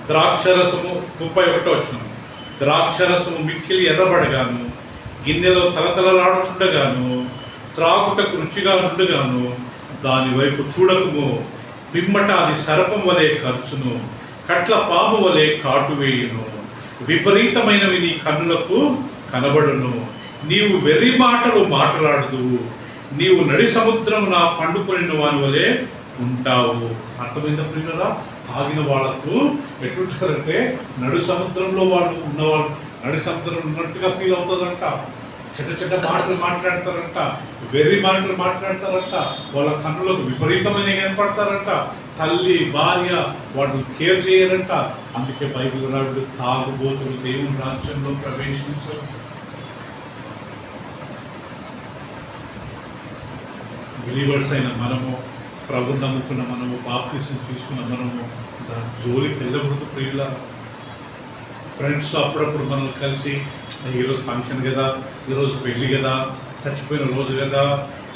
ద్రాక్షరసము 31వ వచనం. ద్రాక్షరసము మిక్కిలి ఎర్రబడగాను, గిన్నెలో తలతలలాడుచుండగాను, త్రాగుటకు రుచిగా ఉండగాను దాని వైపు చూడకము. పిమ్మట అది సర్పం వలె ఖర్చును, కట్ల పాము వలె కాటు వేయును. విపరీతమైనవి నీ కన్నులకు కనబడును. నీవు వెర్రి మాటలు మాట్లాడుదువు, నీవు నడి సముద్రమున పండుకొని వాని వలె ఉంటావు. అర్థమైందా ప్రియులారా? తాగిన వాళ్ళకు ఎట్లుంటారంటే నడు సముద్రంలో వాళ్ళు ఉన్నవాళ్ళు నడి సముద్రం ఉన్నట్టుగా ఫీల్ అవుతుందంట. చెడ్డ మాటలు మాట్లాడతారంట, వెర్రి మాటలు మాట్లాడతారంట, వాళ్ళ కన్నులకు విపరీతమైన కనపడతారంట. తల్లి భార్య వాళ్ళు కేర్ చేయరంట. అందుకే బైబిల్ రాడు తాగుబోతులు దేవుని రాజ్యంలో ప్రవేశించరు. బిలీవర్స్ అయిన మనము, ప్రభు నమ్ముకున్న మనము, బాప్తిసం తీసుకున్న మనము దాని జోలికి వెళ్ళకూడదు ప్రియుల. ఫ్రెండ్స్ అప్పుడప్పుడు మనం కలిసి ఈరోజు ఫంక్షన్ కదా, ఈరోజు పెళ్ళి కదా, చచ్చిపోయిన రోజు కదా,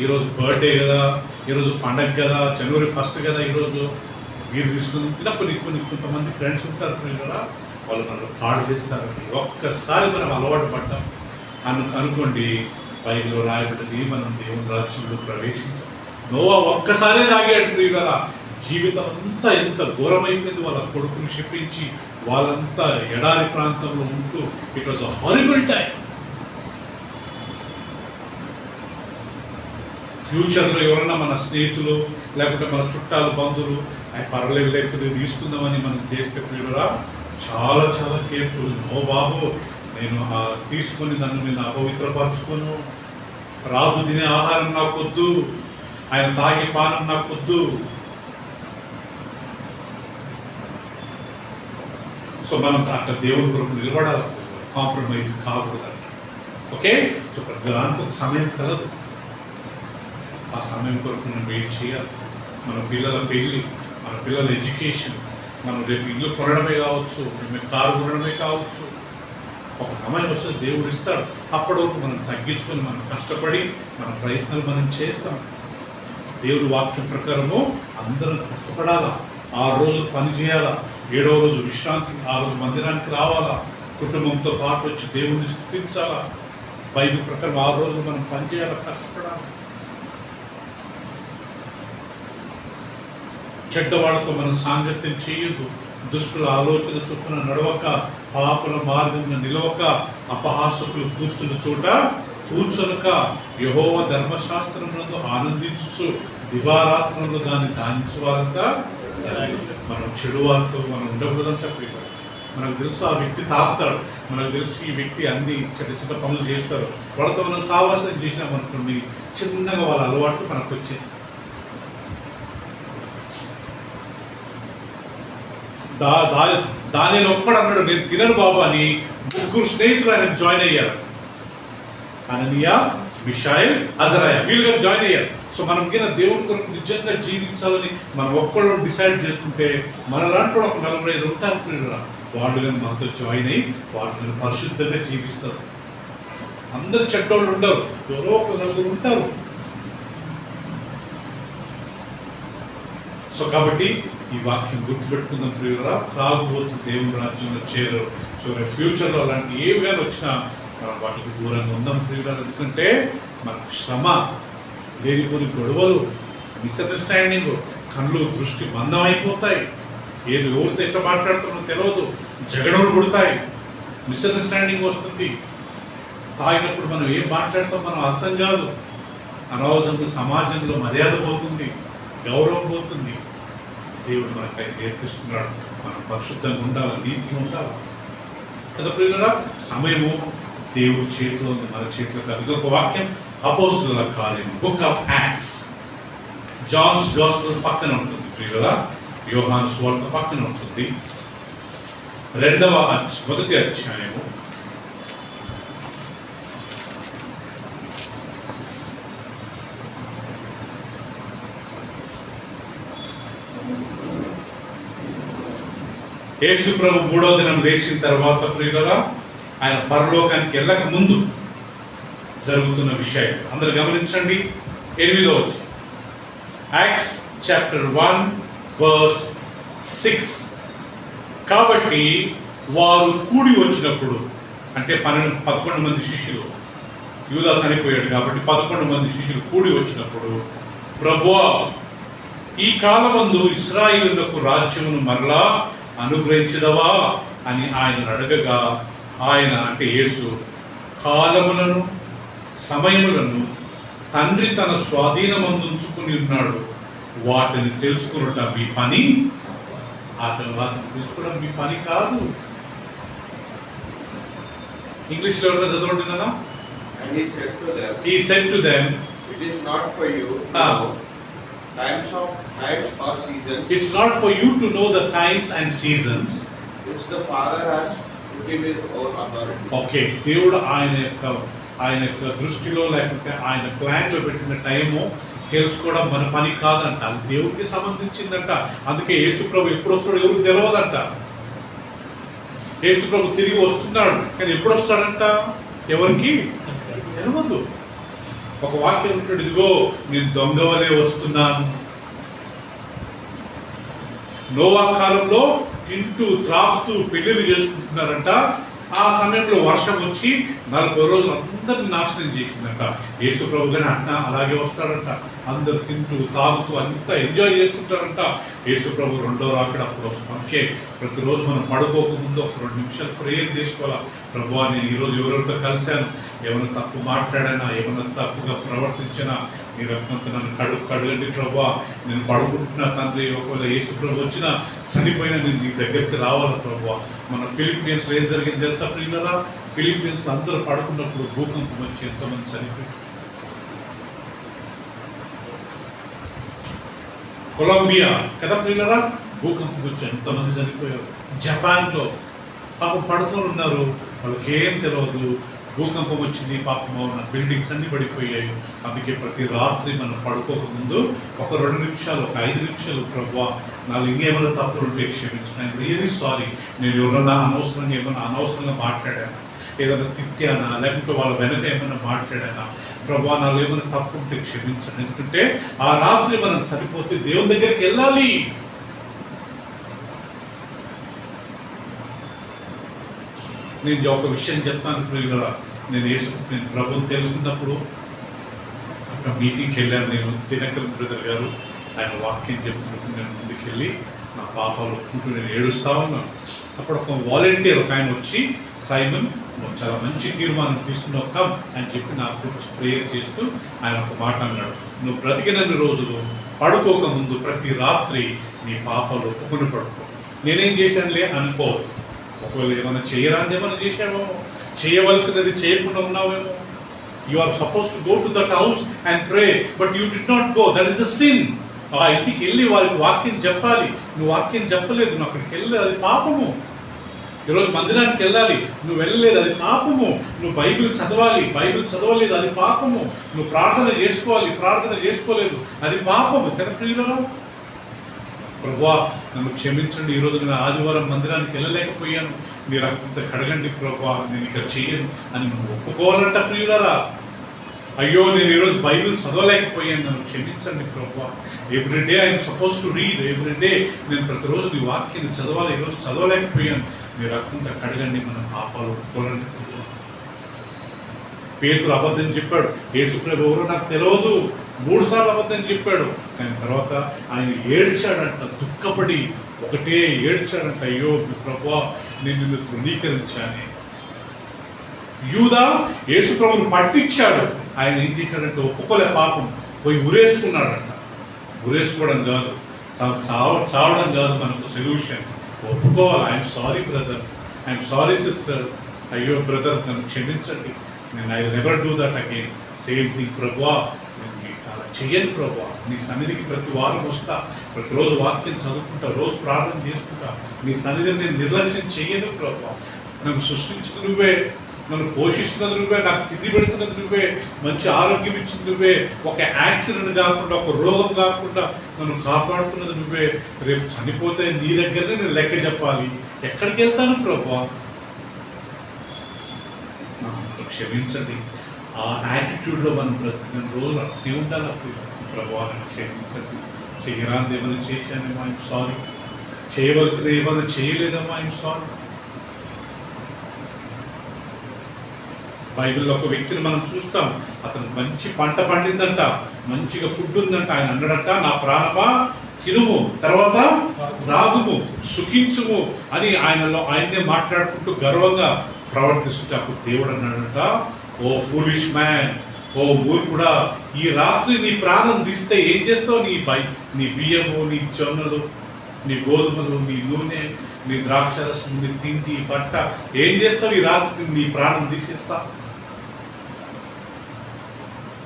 ఈరోజు బర్త్డే కదా, ఈరోజు పండగ కదా, జనవరి 1 కదా, ఈరోజు వీరు తీసుకుని ఇలా కొంతమంది ఫ్రెండ్స్ ఉంటారు ప్రియులరా, వాళ్ళు మనకు కాడు చేస్తారు. ఒక్కసారి మనం అలవాటు పడ్డాం అనుకోండి, బైబిల్లో రాయబడ్డది మనం దేవుని రాజ్యంలో ప్రవేశించాం. నోవా ఒక్కసారి తాగాడు ప్రియులరా, జీవితం అంతా ఎంత ఘోరమైపోయింది. వాళ్ళ కొడుకుని శపించి వాళ్ళంతా ఎడారి ప్రాంతంలో ఉంటూ it was a horrible time. ఫ్యూచర్లో ఎవరన్నా మన స్నేహితులు లేకపోతే మన చుట్టాలు బంధువులు పర్లేదు లేకపోతే తీసుకుందామని మనం చేస్తే ప్రియులరా చాలా కేర్ఫుల్. ఓ బాబు, నేను తీసుకొని నన్ను నేను అపవిత్రపరచుకోను, రాజు తినే ఆహారం నాకొద్దు, ఆయన తాగే పానం నాకొద్దు. సో మనం అట్లా దేవుని కొరకు నిలబడాలి, కాంప్రమైజ్ కాకూడదు. ఓకే, సో ప్రతిదానికి ఒక సమయం కలదు. ఆ సమయం కొరకు మనం వెయిట్ చేయాలి. మన పిల్లల పెళ్ళి, మన పిల్లల ఎడ్యుకేషన్, మనం రేపు ఇల్లు కొనడమే కావచ్చు, రేపు కారు కొనడమే కావచ్చు, ఒక సమయం వస్తే దేవుడు ఇస్తాడు. అప్పటి వరకు మనం తగ్గించుకొని మనం కష్టపడి మన ప్రయత్నాలు మనం చేస్తాం. దేవుడి వాక్యం ప్రకారము అందరం కష్టపడాలా, 6 రోజులు పని చేయాలా, 7వ రోజు విశ్రాంతి, ఆ రోజు మందిరానికి రావాలా, కుటుంబంతో పాటు వచ్చి దేవుడిని స్తుతించాలా. బైబిల్ ప్రకారం 6 రోజులు మనం పనిచేయాలా, కష్టపడాలి. చెడ్డవాళ్ళతో మనం సాంగత్యం చేయొద్దు. దుష్టుల ఆలోచన చొప్పున నడవక, పాపుల మార్గంలో నిలవక, అపహాసకులు కూర్చున్న చోట కూర్చొనక, యెహోవా ధర్మశాస్త్రమునందు ఆనందించు, దివారాత్రంలో దాన్ని ధ్యానించువారంతా. మనం చెడు వాళ్ళతో మనం ఉండకూడదంటే మనకు తెలుసు ఆ వ్యక్తి తాగుతాడు, మనకు తెలుసు ఈ వ్యక్తి అన్ని చిన్న పనులు చేస్తారు. వాళ్ళతో మనం సావాసం చేసినామనుకోండి, చిన్నగా వాళ్ళ అలవాట్లు మనకు వచ్చేస్తాయి. దానిలో ఒక్కడు అన్నాడు నేను తినను బాబు అని. ముగ్గురు స్నేహితులు ఆయనకు జాయిన్ అయ్యారు. అననీయ, మిషాయల్, అజరాయ, వీళ్ళుగా జాయిన్ అయ్యారు. సో మనం కింద దేవుని కొరకు నిజంగా జీవించాలని మనం ఒక్కడు డిసైడ్ చేసుకుంటే మనలాంటి ఒక 40-50 ఉంటారు ప్రియులారా. వాళ్ళు కానీ మనతో జాయిన్ అయ్యి వాళ్ళు పరిశుద్ధంగా జీవిస్తారు. అందరు చెడ్డోళ్ళు ఉండరు, ఎవరో ఒక నలుగురు ఉంటారు. సో కాబట్టి ఈ వాక్యం గుర్తుపెట్టుకుందాం ప్రియులారా. త్రాగుబోతు దేవుని రాజ్యంలో చేరరు. సో ఫ్యూచర్లో అలాంటి ఏవి కానీ వచ్చినా మనం వాటికి దూరంగా ఉందాం ప్రియులారా. ఎందుకంటే మనకు శ్రమ, లేనిపోని గొడవలు, మిస్అండర్స్టాండింగ్, కళ్ళు దృష్టి మందం అయిపోతాయి. ఏది ఎవరితో ఎట్లా మాట్లాడుతున్నో తెలియదు, జగడలు పుడతాయి, మిస్అండర్స్టాండింగ్ వస్తుంది. తాగినప్పుడు మనం ఏం మాట్లాడతాం మనం అర్థం కాదు. అనవసరంగా సమాజంలో మర్యాద పోతుంది, గౌరవం పోతుంది. దేవుడు మనకై నేర్పిస్తున్నాడు. మనం పరిశుద్ధంగా ఉండాలి, నీతిగా ఉండాలి కదా ప్రియులారా. సమయము దేవుడి చేతిలో ఉంది, మన చేతిలో కాదు. ఇంకొక వాక్యం అపోస్తుల కార్యం, book of acts, Johne's gospel పక్కన ఉంటుంది ప్రియులారా. యోహాను సువార్త పక్కన ఉంటుంది. మొదటి అధ్యాయము 2 యేసు ప్రభు 3వ దినం లేచిన తర్వాత ప్రియులారా, ఆయన పరలోకానికి వెళ్ళక ముందు జరుగుతున్న విషయం అందరూ గమనించండి. 8వ వచనం, యాక్ట్స్ చాప్టర్ 1:6. కాబట్టి వారు కూడి వచ్చినప్పుడు, అంటే 11 మంది శిష్యులు, యూదా చనిపోయాడు కాబట్టి 11 మంది శిష్యులు కూడి వచ్చినప్పుడు, ప్రభువా ఈ కాలమందు ఇశ్రాయేలులకు రాజ్యమును మరలా అనుగ్రహించదవా అని ఆయన అడగగా, ఆయన అంటే యేసు కాలములను సమయములను తండ్రి తన స్వాధీనమందుంచుకుని ఉన్నాడు, వాటిని తెలుసుకున్నట మీ పని. వాటిని తెలుసుకోవడం మీ పని కాదు. ఇంగ్లీష్లో ఎవరైనా చదవంటున్నారా? And he said to them, it is not for you to know times or seasons. It's not for you to know the times and seasons which the Father has put in his own authority. Okay, దేవుడు ఆయన యొక్క దృష్టిలో లేకపోతే ఆయన ప్లాన్లో పెట్టిన time తెలుసుకోవడం మన పని కాదంట. అది దేవుడికి సంబంధించిందంట. అందుకే యేసుప్రభు ఎప్పుడు వస్తాడో ఎవరికి తెలియదంట. యేసుప్రభు తిరిగి వస్తున్నాడు, కానీ ఎప్పుడు వస్తాడంట ఎవరికి తెలియదు. ఒక వాక్యం ఉంటాడు, ఇదిగో నేను దొంగవలే వస్తున్నాను. నోవా కాలంలో తింటూ త్రాగుతూ పెళ్లిళ్ళు చేసుకుంటున్నారంట. ఆ సమయంలో వర్షం వచ్చి 40 రోజులు అందరిని నాశనం చేసిందంట. యేసు ప్రభు గాని అలాగే వస్తాడంట. అందరు తింటూ తాగుతూ అంతా ఎంజాయ్ చేసుకుంటారంట. యేసు ప్రభు 2వ రాకడ అప్పుడు వస్తాం. అందుకే ప్రతిరోజు మనం పడుకోకముందు ఒక 2 నిమిషాలు ప్రేయర్ చేసుకోవాలా. ప్రభువా నేను ఈరోజు ఎవరెవరితో కలిశాను, ఏమైనా తప్పు మాట్లాడానా, ఏమైనా తప్పుగా ప్రవర్తించినా నీ రక్తంతో నన్ను కడగండి ప్రభువా. నేను పడుకుంటున్నా తండ్రి, ఒకవేళ యేసు ప్రభు వచ్చినా చనిపోయినా నేను నీ దగ్గరికి రావాలా ప్రభువా. మన ఫిలిప్పీన్స్లో ఏం జరిగింది తెలుసా ప్రియులారా? ఫిలిప్పీన్స్లో అందరూ పడుకున్నప్పుడు భూకంపం వచ్చి ఎంతోమంది చనిపోయారు. కొలంబియా కదా ప్రియులారా, భూకంపం వచ్చి ఎంతమంది చనిపోయారు. జపాన్లో పాపం పడుకొని ఉన్నారు, వాళ్ళకి ఏం తెలియదు. భూకంపం వచ్చింది, పాపం ఉన్న బిల్డింగ్స్ అన్ని పడిపోయాయి. అందుకే ప్రతి రాత్రి మనం పడుకోకముందు ఒక 2 నిమిషాలు, ఒక 5 నిమిషాలు ప్రభువా నాకు ఇంకేమైనా తప్పులు ఉంటే క్షమించిన, రియలీ సారీ, నేను ఎవరన్నా అనవసరంగా మాట్లాడాను, ఏదైనా తిట్టానా, లేకుంటే వాళ్ళ వెనక ఏమైనా మాట్లాడానా, ప్రభువా నాలో ఏమైనా తప్పు ఉంటే క్షమించండి. ఎందుకంటే ఆ రాత్రి మనం చనిపోతే దేవుని దగ్గరికి వెళ్ళాలి. నేను ఒక విషయం చెప్తాను ప్రియులారా. నేను ప్రభుని తెలుసుకున్నప్పుడు ఒక మీటింగ్కి వెళ్ళాను. నేను దినకర్ బ్రదర్ గారు ఆయన వాక్యం చెప్తున్నప్పుడు నేను ముందుకు వెళ్ళి నా పాపాలు ఒప్పుకుంటూ నేను ఏడుస్తా ఉన్నాను. అప్పుడు ఒక వాలంటీర్ ఒక ఆయన వచ్చి, సైమన్ చాలా మంచి తీర్మానం తీసుకున్నావు కమ్ అని చెప్పి నాకు ప్రేయర్ చేస్తూ ఆయన ఒక మాట అన్నాడు, నువ్వు బ్రతికినన్ని రోజులు పడుకోక ముందు ప్రతి రాత్రి నీ పాపాలు ఒప్పుకుని పడుకో. నేనేం చేశానులే అనుకో, ఒకవేళ ఏమైనా చేయరాని ఏమైనా చేశావేమో, చేయవలసినది చేయకుండా ఉన్నావేమో. You are suppose to go to that house and pray, but you did not go, that is a sin. ఆ ఇంటికి వెళ్ళి వారికి వాక్యం చెప్పాలి, నువ్వు వాక్యం చెప్పలేదు, నువ్వు అక్కడికి వెళ్ళలేదు, అది పాపము. ఈరోజు మందిరానికి వెళ్ళాలి, నువ్వు వెళ్ళలేదు, అది పాపము. నువ్వు బైబిల్ చదవాలి, బైబిల్ చదవలేదు, అది పాపము. నువ్వు ప్రార్థన చేసుకోవాలి, ప్రార్థన చేసుకోలేదు, అది పాపము కదా ప్రియులారా. ప్రభువా నన్ను క్షమించండి, ఈరోజు నేను ఆదివారం మందిరానికి వెళ్ళలేకపోయాను, మీరు రక్తంతో కడగండి ప్రభువా, నేను ఇక్కడ చెయ్యను అని నువ్వు ఒప్పుకోవాలంట ప్రియులారా. అయ్యో నేను ఈరోజు బైబిల్ చదవలేకపోయాను, నన్ను క్షమించండి ప్రభువా. Everyday I'm suppose to read, everyday నేను ప్రతిరోజు నీ వాక్యాన్ని చదవాలి, ఈరోజు చదవలేకపోయాను, నీ రక్తంతో కడగండి, మన పాపాలు ఒప్పుకోవాలంటే. పేతురు అబద్ధం చెప్పాడు, యేసు ప్రభు ఎవరో నాకు తెలియదు 3 సార్లు అబద్ధం చెప్పాడు. కానీ తర్వాత ఆయన ఏడ్చాడంట, దుఃఖపడి ఒకటే ఏడ్చాడంట, అయ్యో ప్రభువా నేను నిన్ను తృణీకరించాను. యూదా యేసు ప్రభువును పట్టించాడు, ఆయన ఏం చేశాడంటే ఒప్పుకోలే, పాపం పోయి ఉరేసుకున్నాడంట. ఉరేసుకోవడం కాదు, చావడం కాదు మనకు సొల్యూషన్. ఒప్పుకోవాలి, I'm sorry brother, I'm sorry sister, అయ్యో బ్రదర్ నన్ను క్షమించండి, నేను I never do that again. Same thing ప్రభువా, అలా చెయ్యను ప్రభువా, నీ సన్నిధికి ప్రతి వారం వస్తా, ప్రతిరోజు వాక్యం చదువుకుంటా, రోజు ప్రార్థన చేసుకుంటా, నీ సన్నిధిని నేను నిర్లక్ష్యం చెయ్యను ప్రభువా. నన్ను సృష్టించిన నువ్వే, నన్ను పోషిస్తున్నది నువ్వే, నాకు తిండి పెడుతున్నది నువ్వే, మంచి ఆరోగ్యం ఇచ్చింది నువ్వే, ఒక యాక్సిడెంట్ కాకుండా, ఒక రోగం కాకుండా నన్ను కాపాడుతున్నది నువ్వే. రేపు చనిపోతే నీ దగ్గరనే నేను లెక్క చెప్పాలి, ఎక్కడికి వెళ్తాను ప్రభువా, క్షమించండి. ఆ యాటిట్యూడ్లో మనం బ్రతికిన రోజులు అట్నే ఉండాలి. అప్పుడు ప్రభువా నన్ను క్షమించండి, చేయరాంది ఏమైనా చేశానేమో ఐఎమ్ సారీ, చేయవలసిన ఏమైనా చేయలేదేమో ఐఎమ్ సారీ. బైబిల్లో ఒక వ్యక్తిని మనం చూస్తాం, అతను మంచి పంట పండిందంట, మంచిగా ఫుడ్ ఉందంట, ఆయన అన్నాడంట, నా ప్రాణమా తినుము, తర్వాత రాగుము, సుఖించుము అని ఆయన్నే మాట్లాడుకుంటూ గర్వంగా ప్రవర్తిస్తుంటే అప్పుడు దేవుడు అన్నాడంట, ఓ ఫూలిష్ మ్యాన్, ఓ మూర్ఖుడా, ఈ రాత్రి నీ ప్రాణం తీస్తే ఏం చేస్తావు? నీ బియ్యము, నీ జొన్నలు, నీ గోధుమలు, నీ నూనె, నీ ద్రాక్షరసం, నీ తిండి, బట్ట ఏం చేస్తావు? ఈ రాత్రి నీ ప్రాణం తీసేస్తా.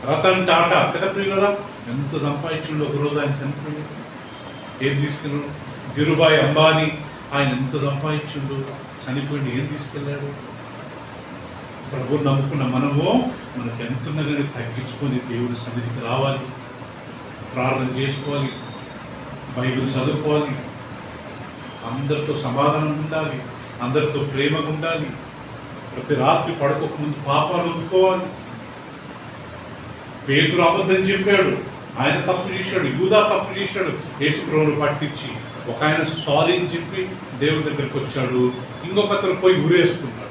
రతన్ టాటా పెద్ద ప్రియులరా ఎంత సంపాదించుండు, ఒకరోజు ఆయన చనిపోయింది, ఏం తీసుకెళ్ళాడు? ధీరుభాయ్ అంబానీ ఆయన ఎంత సంపాదించుండు, చనిపోయింది, ఏం తీసుకెళ్ళాడు? ప్రభువుని నమ్ముకున్న మనము మనకు ఎంతున్నా కానీ తగ్గించుకొని దేవుడి సన్నిధికి రావాలి, ప్రార్థన చేసుకోవాలి, బైబిల్ చదువుకోవాలి, అందరితో సమాధానం ఉండాలి, అందరితో ప్రేమగా ఉండాలి, ప్రతి రాత్రి పడుకోకముందు పాపాలు ఒప్పుకోవాలి. పేతురు అబద్ధం చెప్పాడు, ఆయన తప్పు చేశాడు, యూదా తప్పు చేశాడు, యేసు ప్రభువును పట్టించి ఒక ఆయన సారీ అని చెప్పి దేవుని దగ్గరికి వచ్చాడు, ఇంకొకరు పోయి ఉరేసుకున్నాడు.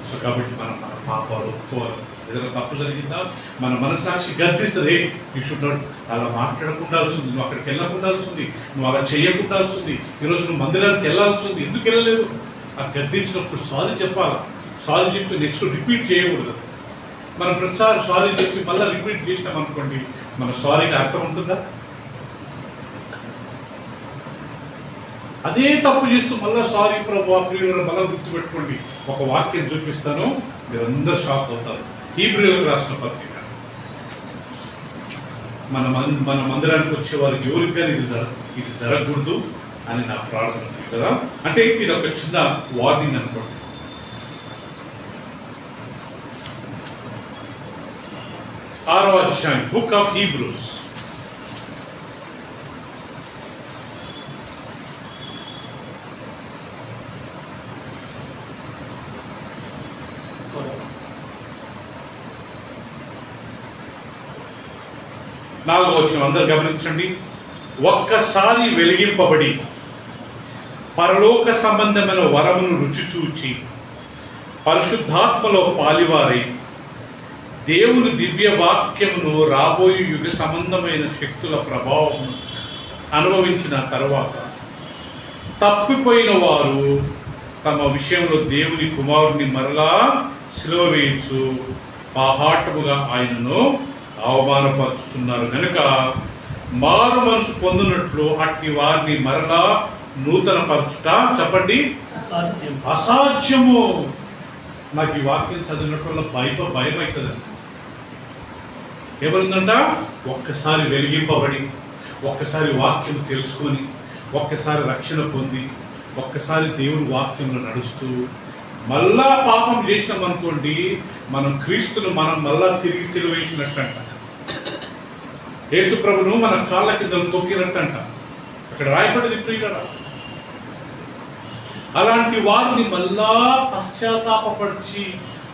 సో కాబట్టి మనం మన పాపాలు ఒప్పుకోవాలి. ఏదైనా తప్పు జరిగిందా మన మనసాక్షి గద్దిస్తుంది, యూ షుడ్ నాట్ అలా మాట్లాడకుండాల్సింది, నువ్వు అక్కడికి వెళ్ళకుండాల్సింది, నువ్వు అలా చేయకుండాల్సింది, ఈరోజు నువ్వు మందిరానికి వెళ్ళాల్సింది, ఎందుకు వెళ్ళలేదు? ఆ గద్దించినప్పుడు సారీ చెప్పాలా, సారీ చెప్పి నెక్స్ట్ రిపీట్ చేయకూడదు. మనం ప్రతిసారి సారీ చెప్పి మళ్ళీ రిపీట్ చేసినాం అనుకోండి, మన సారీకి అర్థం ఉంటుందా? అదే తప్పు చేస్తూ మళ్ళీ సారీ ప్రభువా ప్రియులను మళ్ళీ గుర్తుపెట్టుకోండి. ఒక వాక్యం చూపిస్తాను, మీరందరూ షాక్ అవుతారు. హీబ్రీయులకు రాసిన పత్రిక, మన మందిరానికి వచ్చే వారికి ఎవరికైనా ఇది జరగకూడదు అని నా ప్రార్థన కదా. అంటే ఇది ఒక చిన్న వార్నింగ్ అనుకోండి. 6వ అధ్యాయం, బుక్ ఆఫ్ హీబ్రూస్. నాలుగో వచనం అందరు గమనించండి. ఒక్కసారి వెలిగింపబడి పరలోక సంబంధమైన వరమును రుచి చూచి పరిశుద్ధాత్మలో పాలివారై దేవుని దివ్య వాక్యమును రాబోయే యుగ సంబంధమైన శక్తుల ప్రభావం అనుభవించిన తర్వాత తప్పిపోయిన వారు తమ విషయంలో దేవుని కుమారుని మరలా సిలువ వేయించు బాహాటముగా ఆయనను అవమానపరుచుతున్నారు కనుక మారు మనసు పొందినట్లు అట్టి వారిని మరలా నూతన పరచుట చెప్పండి అసాధ్యము. నాకు ఈ వాక్యం చదివినట్టు భయం అవుతుందండి. ఏమనుందంట? ఒక్కసారి వెలిగింపబడి ఒక్కసారి వాక్యం తెలుసుకొని, ఒక్కసారి రక్షణ పొంది, ఒక్కసారి దేవుని వాక్యంలో నడుస్తూ మళ్ళా పాపం చేసినాం అనుకోండి, మనం క్రీస్తును మనం మళ్ళా తిరిగి సిలువేసినట్టంట. యేసు ప్రభును మన కాళ్ళ కింద తొక్కినట్టంట. అక్కడ రాయబడింది ప్రియులారా. అలాంటి వారిని మళ్ళా పశ్చాత్తాపపరిచి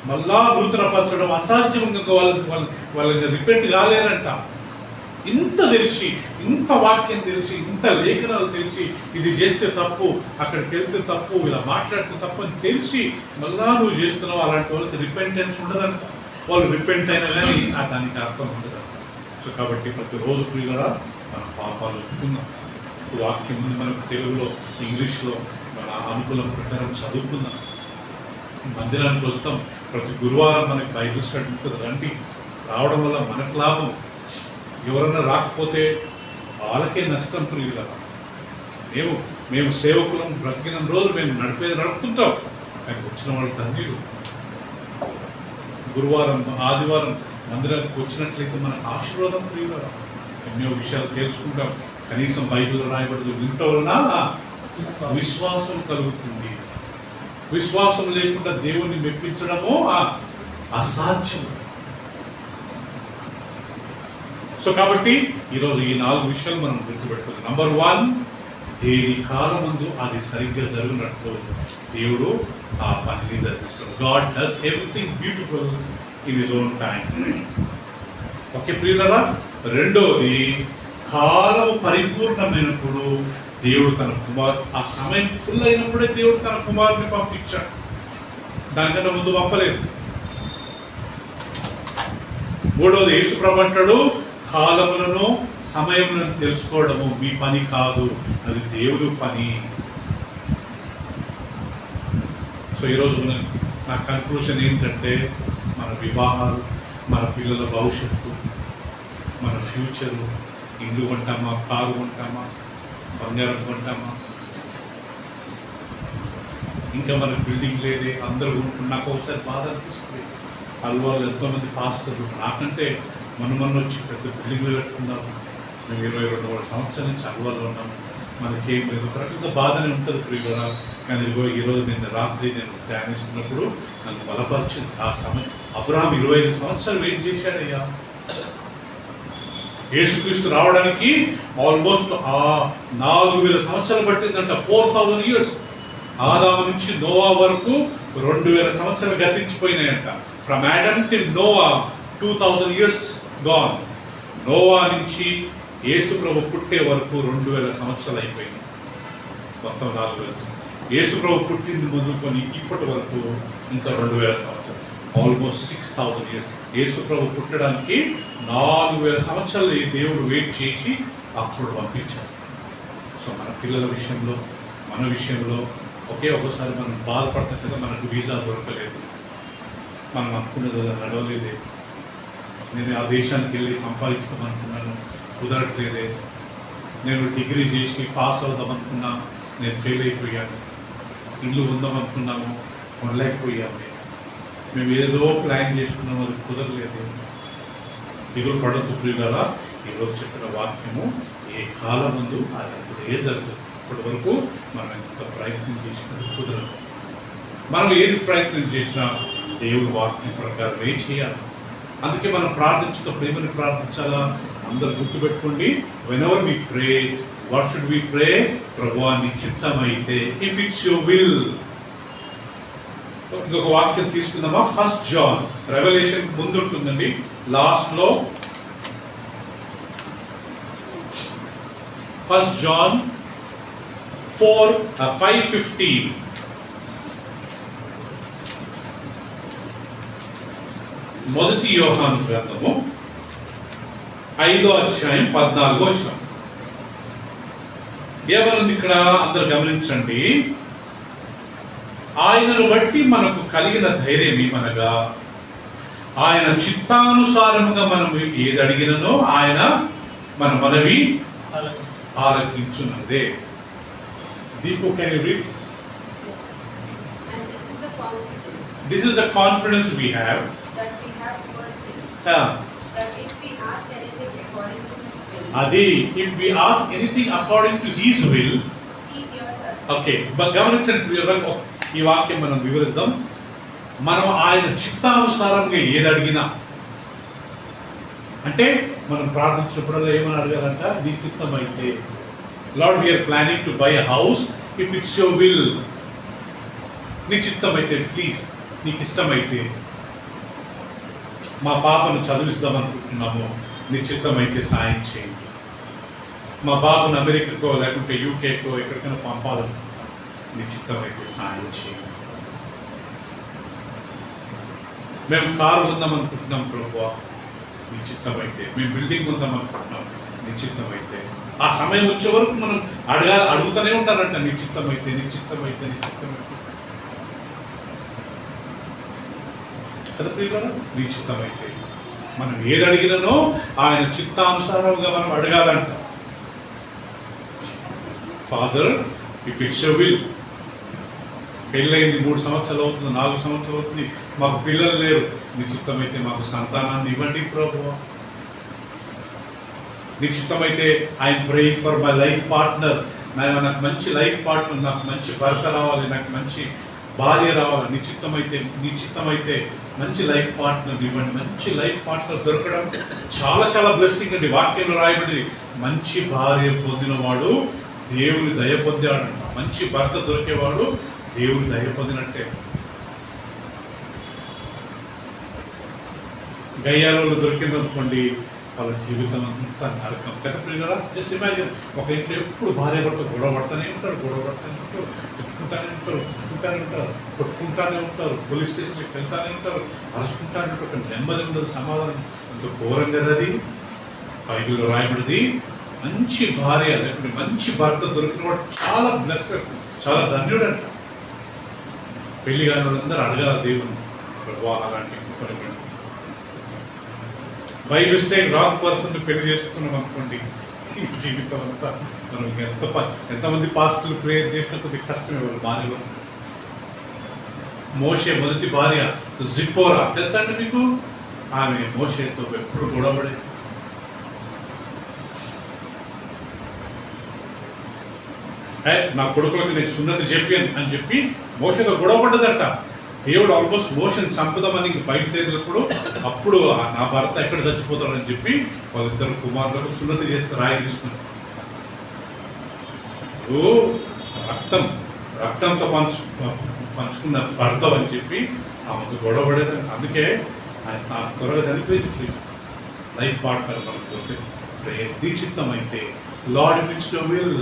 మళ్ళా నూతనపరచడం అసాధ్యంగా వాళ్ళని రిపెంట్ కాలేరంట. ఇంత తెలిసి, ఇంత వాక్యం తెలిసి, ఇంత లేఖనాలు తెలిసి, ఇది చేస్తే తప్పు, అక్కడికి వెళ్తే తప్పు, ఇలా మాట్లాడితే తప్పు అని తెలిసి మళ్ళా నువ్వు చేస్తున్నావు, అలాంటి వాళ్ళకి రిపెంటెన్స్ ఉండదంట. వాళ్ళు రిపెంట్ అయినా కానీ దానికి అర్థం ఉండదంట. సో కాబట్టి ప్రతిరోజు ప్రియులారా మన పాపాలు ఒప్పుకుందాం. వాక్యం ముందు మనకు తెలుగులో, ఇంగ్లీష్లో మన అనుకూలం ప్రకారం చదువుకుందాం. మందిరానికి వస్తాం, ప్రతి గురువారం మనకి బైబిల్ స్టడీ ఉంటుంది. రండి, రావడం వల్ల మనకు లాభం. ఎవరన్నా రాకపోతే వాళ్ళకే నష్టం ప్రియులారా. మేము సేవకులం, బ్రతికిన రోజు మేము నడిపేది నడుపుతుంటాం, కానీ వచ్చిన వాళ్ళు ధన్యులు. గురువారం, ఆదివారం మందిరానికి వచ్చినట్లయితే మనకు ఆశీర్వాదం ప్రియులారా. ఎన్నో విషయాలు తెలుసుకుంటాం. కనీసం బైబిల్లో రాయబడదు వింటూ వలన విశ్వాసం కలుగుతుంది. విశ్వాసం లేకుండా దేవుణ్ణి మెప్పించడము అసాధ్యం. సో కాబట్టి ఈరోజు ఈ 4 విషయాలు మనం గుర్తుపెట్టుకోవాలి. నంబర్ 1, దేని కాలమందు అది సరిగ్గా జరిగినట్టు దేవుడు ఆ పనిని జరిపిస్తాడు. God does everything beautiful in his own time. Okay ప్రియులారా. రెండోది, కాలము పరిపూర్ణమైనప్పుడు దేవుడు తన ఆ సమయం ఫుల్ అయినప్పుడే దేవుడు తన కుమారుని పంపించాడు. దానికన్నా ముందు పంపలేదు. మూడవది, యేసుప్రభు అంటాడు, కాలములను సమయములను తెలుసుకోవడము మీ పని కాదు, అది దేవుడు పని. సో ఈరోజు నా కన్క్లూషన్ ఏంటంటే, మన వివాహాలు, మన పిల్లల భవిష్యత్తు, మన ఫ్యూచరు, ఇల్లు కొంటామా, కారు కొంటామా, బంగారం కొంటామా, ఇంకా మనకు బిల్డింగ్ లేదే, అందరూ కొనుక్కుంటే నాకు ఒకసారి బాధ అనిపిస్తుంది. అల్వాళ్ళు ఎంతోమంది పాస్టర్లు నాకంటే మొన్న వచ్చి పెద్ద బిల్డింగ్లు కట్టుకున్నాము. మేము 22 సంవత్సరాల నుంచి అల్వాళ్ళు ఉన్నాము, మనకేం లేదు. ఒక రకంగా బాధనే ఉంటుంది ప్రియులారా. కానీ ఈరోజు నేను రాత్రి ధ్యానిస్తున్నప్పుడు నన్ను బలపరిచింది ఆ సమయం. అబ్రహాం 25 సంవత్సరాలు వెయిట్ చేశాడయ్యా. యేసుక్రీస్తు రావడానికి ఆల్మోస్ట్ 4000 సంవత్సరాలు పట్టిందంట. 4000 years. ఆదాము నుంచి నోవా వరకు 2000 సంవత్సరాలు గతించిపోయినాయంట. From Adam till Noah 2000 years గాన్. నోవా నుంచి యేసు ప్రభు పుట్టే వరకు 2000 సంవత్సరాలు అయిపోయింది. మొత్తం 4000. యేసు ప్రభు పుట్టింది మొదలుకొని ఇప్పటి వరకు ఇంకా 2000 సంవత్సరాలు, ఆల్మోస్ట్ 6000 years. యేసు ప్రభు పుట్టడానికి 4000 సంవత్సరాలు ఈ దేవుడు వెయిట్ చేసి అప్పుడు పంపించారు. సో మన పిల్లల విషయంలో, మన విషయంలో ఒకసారి మనం బాధపడతాం కదా, మనకు వీసా దొరకలేదు, మనం అనుకున్నది నడవలేదే, నేను ఆ దేశానికి వెళ్ళి సంపాదిస్తాం అనుకున్నాను, కుదరట్లేదే, నేను డిగ్రీ చేసి పాస్ అవుదాం అనుకున్నా, నేను ఫెయిల్ అయిపోయాను, ఇల్లు ఉందాం అనుకున్నాము, కొనలేకపోయాము, మేము ఏదో ప్లాన్ చేసుకున్నాము, అది కుదరలేదు. దిగులు పడద్దు ప్రియులారా. ఈరోజు చెప్పిన వాక్యము ఏ కాలం ముందు అది అప్పుడే జరుగుతుంది. ఇప్పటి వరకు మనం ఎంత ప్రయత్నం చేసినది కుదరదు. మనం ఏది ప్రయత్నం చేసినా దేవుడి వాక్యం ప్రకారమే చేయాలి. అందుకే మనం ప్రార్థించేటప్పుడు ఏమని ప్రార్థించాలా? అందరూ గుర్తుపెట్టుకోండి. whenever we pray, what should we pray? ప్రభువా నీ చిత్తమైతే, if it's your will. ఇంకొక వాక్యం తీసుకుందామా? 1 John, రెవల్యూషన్ ముందు ఉంటుందండి, లాస్ట్ లో 1 John 5:15. మొదటి యోహాను గ్రంథము 5వ అధ్యాయం 14వ వచనం. ఏమనుంది ఇక్కడ? అందరు గమనించండి. ఆయనను బట్టి మనకు కలిగిన ధైర్యం ఏమనగా, ఆయన చిత్తానుసారముగా మనం ఏది అడిగిననో ఆయన మన మనవి ఆలకించున్నదే. Deepu, can you read? And this is the confidence we have that we have towards him, that if we ask anything according to his will, అది if we ask anything according to his will. He hears us. Okay, గమనించండి ప్రియులారా, ఈ వాక్యం మనం వివరిద్దాం. మనం ఆయన చిత్తానుసారంగా ఏది అడిగినా, అంటే మనం ప్రార్థించినప్పుడల్లా ఏమని అడగాలంట, నీ చిత్తం అయితే. Lord, we're planning to buy a house, if it's your will. నీ చిత్తం అయితే, ప్లీజ్, నీకు ఇష్టమైతే. మా పాపను చదివిద్దాం అనుకుంటున్నాము, నీ చిత్తం అయితే సాయం చేయండి. మా బాబును అమెరికాకో లేకుంటే యూకేకో ఎక్కడికైనా పంపాలనుకుంటున్నాం, నీ చిత్తం అయితే సాయం చేయండి. మేము కారు ఉందాం అనుకుంటున్నాం ప్రభువా, నీ చిత్తం అయితే. మేము బిల్డింగ్ ఉందాం అనుకుంటున్నాం, నీ చిత్తం అయితే. ఆ సమయం వచ్చే వరకు మనం అడుగుతూనే ఉంటారంట, నీ చిత్తం అయితే, నీ చిత్తం అయితే, నీ చిత్తం అయితే. కదా ప్రియులారా, నీ చిత్తం అయితే. మనం ఏది అడిగిననో ఆయన చిత్తానుసారంగా మనం అడగాలంట. Father, if it's your will. పెళ్ళైంది 3 సంవత్సరాలు అవుతుంది, 4 సంవత్సరాలు అవుతుంది, మాకు పిల్లలు లేరు, నీ చిత్తమైతే మాకు సంతానాన్ని ఇవ్వండి ప్రభువా. నీ చిత్తమైతే I'm praying for my life partner. నాకు మంచి లైఫ్ పార్ట్నర్, నాకు మంచి భర్త రావాలి, నాకు మంచి భార్య రావాలి. నీ చిత్తమైతే మంచి లైఫ్ పార్ట్నర్ ఇవ్వండి. మంచి లైఫ్ పార్ట్నర్ దొరకడం చాలా చాలా బ్లెస్సింగ్ అండి. వాక్యంలో రాయబడింది, మంచి భార్య పొందినవాడు దేవుని దయ పొందాడంట. మంచి భర్త దొరికేవాడు దేవుని దయ పొందినట్టే. గయ్యాలలో దొరికిందనుకోండి, వాళ్ళ జీవితం అంతా నరకం. కదా ప్రియులారా, జస్ట్ ఇమాజిన్, ఒక ఇంట్లో ఎప్పుడు భార్య భర్త గొడవ పడుతూనే ఉంటారు, తిట్టుకుంటానే ఉంటారు, కొట్టుకుంటానే ఉంటారు, పోలీస్ స్టేషన్కి వెళ్తానే ఉంటారు, అరుచుకుంటానే ఉంటారు. ఒక నెమ్మది ఉండదు, సమాధానం. అంత ఘోరం కదా అది. బైబిల్లో రాయబడింది, మంచి భార్య లేకపోతే మంచి భర్త దొరికిన వాడు చాలా బ్లెస్డ్, చాలా ధన్యుడు అంట. పెళ్లి కాని వాళ్ళందరూ అడగాల దేవుని, ప్రభువా అలాంటి బై మిస్టేక్ రాంగ్ పర్సన్ పెళ్లి చేసుకున్నాం అనుకోండి, ఈ జీవితం అంతా మనం ఎంతమంది పాస్టర్లు ప్రేయర్ చేసినా కొద్దిగా కష్టమే వాళ్ళు భార్యలో. మోషే మొదటి భార్య జిప్పోరా తెలుసా అండి మీకు? ఆమె మోషేతో ఎప్పుడు గొడవపడేది. నా కొడుకులకు నేను సున్నతి చెప్పాను అని చెప్పి మోషేతో గొడవపడ్డదంట. దేవుడు ఆల్మోస్ట్ మోషన్ చంపుదామని బయలుదేరినప్పుడు, అప్పుడు నా భర్త ఎక్కడ చచ్చిపోతాడని చెప్పి వాళ్ళిద్దరు కుమారులకు సున్నతి చేస్తే రాయి తీసుకున్నారు. రక్తంతో పంచుకున్న భర్త అని చెప్పి ఆమెకు గొడవపడేది. అందుకే ఆయన త్వరగా చనిపోయింది. లైఫ్ పార్ట్నర్ మనకు నిశ్చిత్తం అయితే, lord if it's your will.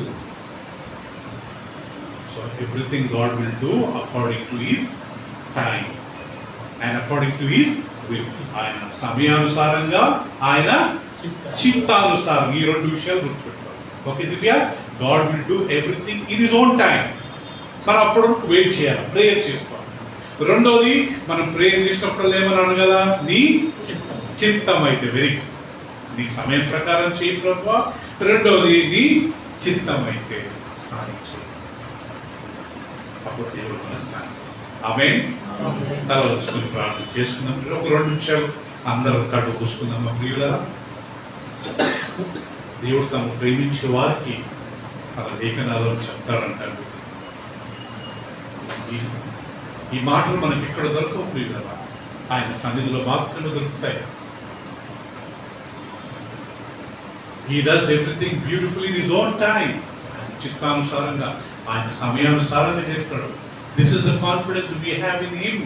So everything God will do according to His time and according to His will. ఆయన సమయానుసారంగా, ఆయన చిత్తానుసారం. ఈ 2 విషయాలు గుర్తుపెట్టుకోవాలి. Okay Divya, God will do everything in his own time. మనం అప్పుడు wait చేయాలి, ప్రేయర్ చేసుకోవాలి. రెండోది, మనం ప్రేయర్ చేసినప్పుడు ఏమని అడగాల, నీ చిత్తం అయితే. వెరీ గుడ్, నీ సమయం ప్రకారం చేయి ప్రభువా. రెండోది, నీ చిత్తం అయితే సాయం చేయి. అప్పుడు దేవుడు మనకు సాయం. ఆమేన్. తల వచ్చుకొని ప్రార్థన చేసుకుందాం. ఒక 2 నిమిషాలు అందరూ కట్టు కూసుకుందాం. మా ప్రియులారా, దేవుడు తను ప్రేమించే వారికి తన లేఖనాలను చెప్తాడంటాడు. ఈ మాటలు మనకి ఎక్కడ దొరకవు ప్రియులారా, ఆయన సన్నిధిలో మాత్రమే దొరుకుతాయి. He does everything beautifully in his own time. చిత్తానుసారంగా, ఆయన సమయానుసారంగా చేస్తాడు. This is the confidence we have in him.